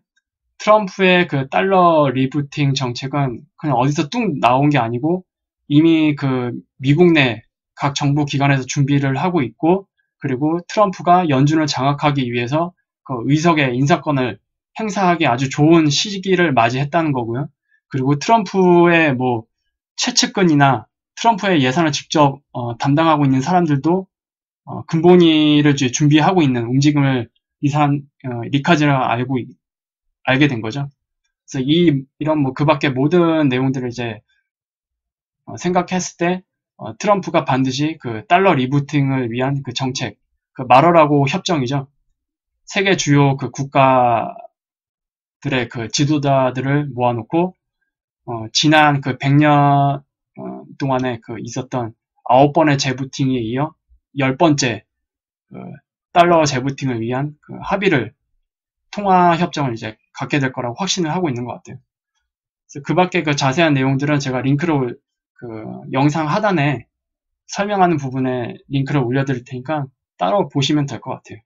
A: 트럼프의 그 달러 리부팅 정책은 그냥 어디서 뚝 나온 게 아니고 이미 그 미국 내 각 정부 기관에서 준비를 하고 있고 그리고 트럼프가 연준을 장악하기 위해서 그 의석의 인사권을 행사하기 아주 좋은 시기를 맞이했다는 거고요. 그리고 트럼프의 최측근이나 트럼프의 예산을 직접 담당하고 있는 사람들도 근본위를 준비하고 있는 움직임을 리카즈가 알게 된 거죠. 그래서 이런 그 밖에 모든 내용들을 이제 생각했을 때 트럼프가 반드시 그 달러 리부팅을 위한 그 정책, 그 마러라고 협정이죠. 세계 주요 그 국가들을 대학들의 그 지도자들을 모아놓고 지난 그 100년 동안에 그 있었던 9번의 재부팅에 이어 10번째 그 달러 재부팅을 위한 그 합의를 통화 협정을 이제 갖게 될 거라고 확신을 하고 있는 것 같아요. 그래서 그 밖에 그 자세한 내용들은 제가 링크를 그 영상 하단에 설명하는 부분에 링크를 올려드릴 테니까 따로 보시면 될 것 같아요.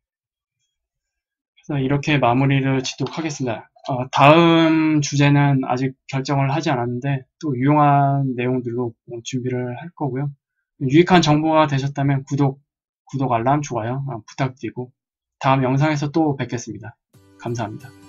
A: 그래서 이렇게 마무리를 짓도록 하겠습니다. 다음 주제는 아직 결정을 하지 않았는데 또 유용한 내용들로 준비를 할 거고요. 유익한 정보가 되셨다면 구독, 알람, 좋아요 부탁드리고 다음 영상에서 또 뵙겠습니다. 감사합니다.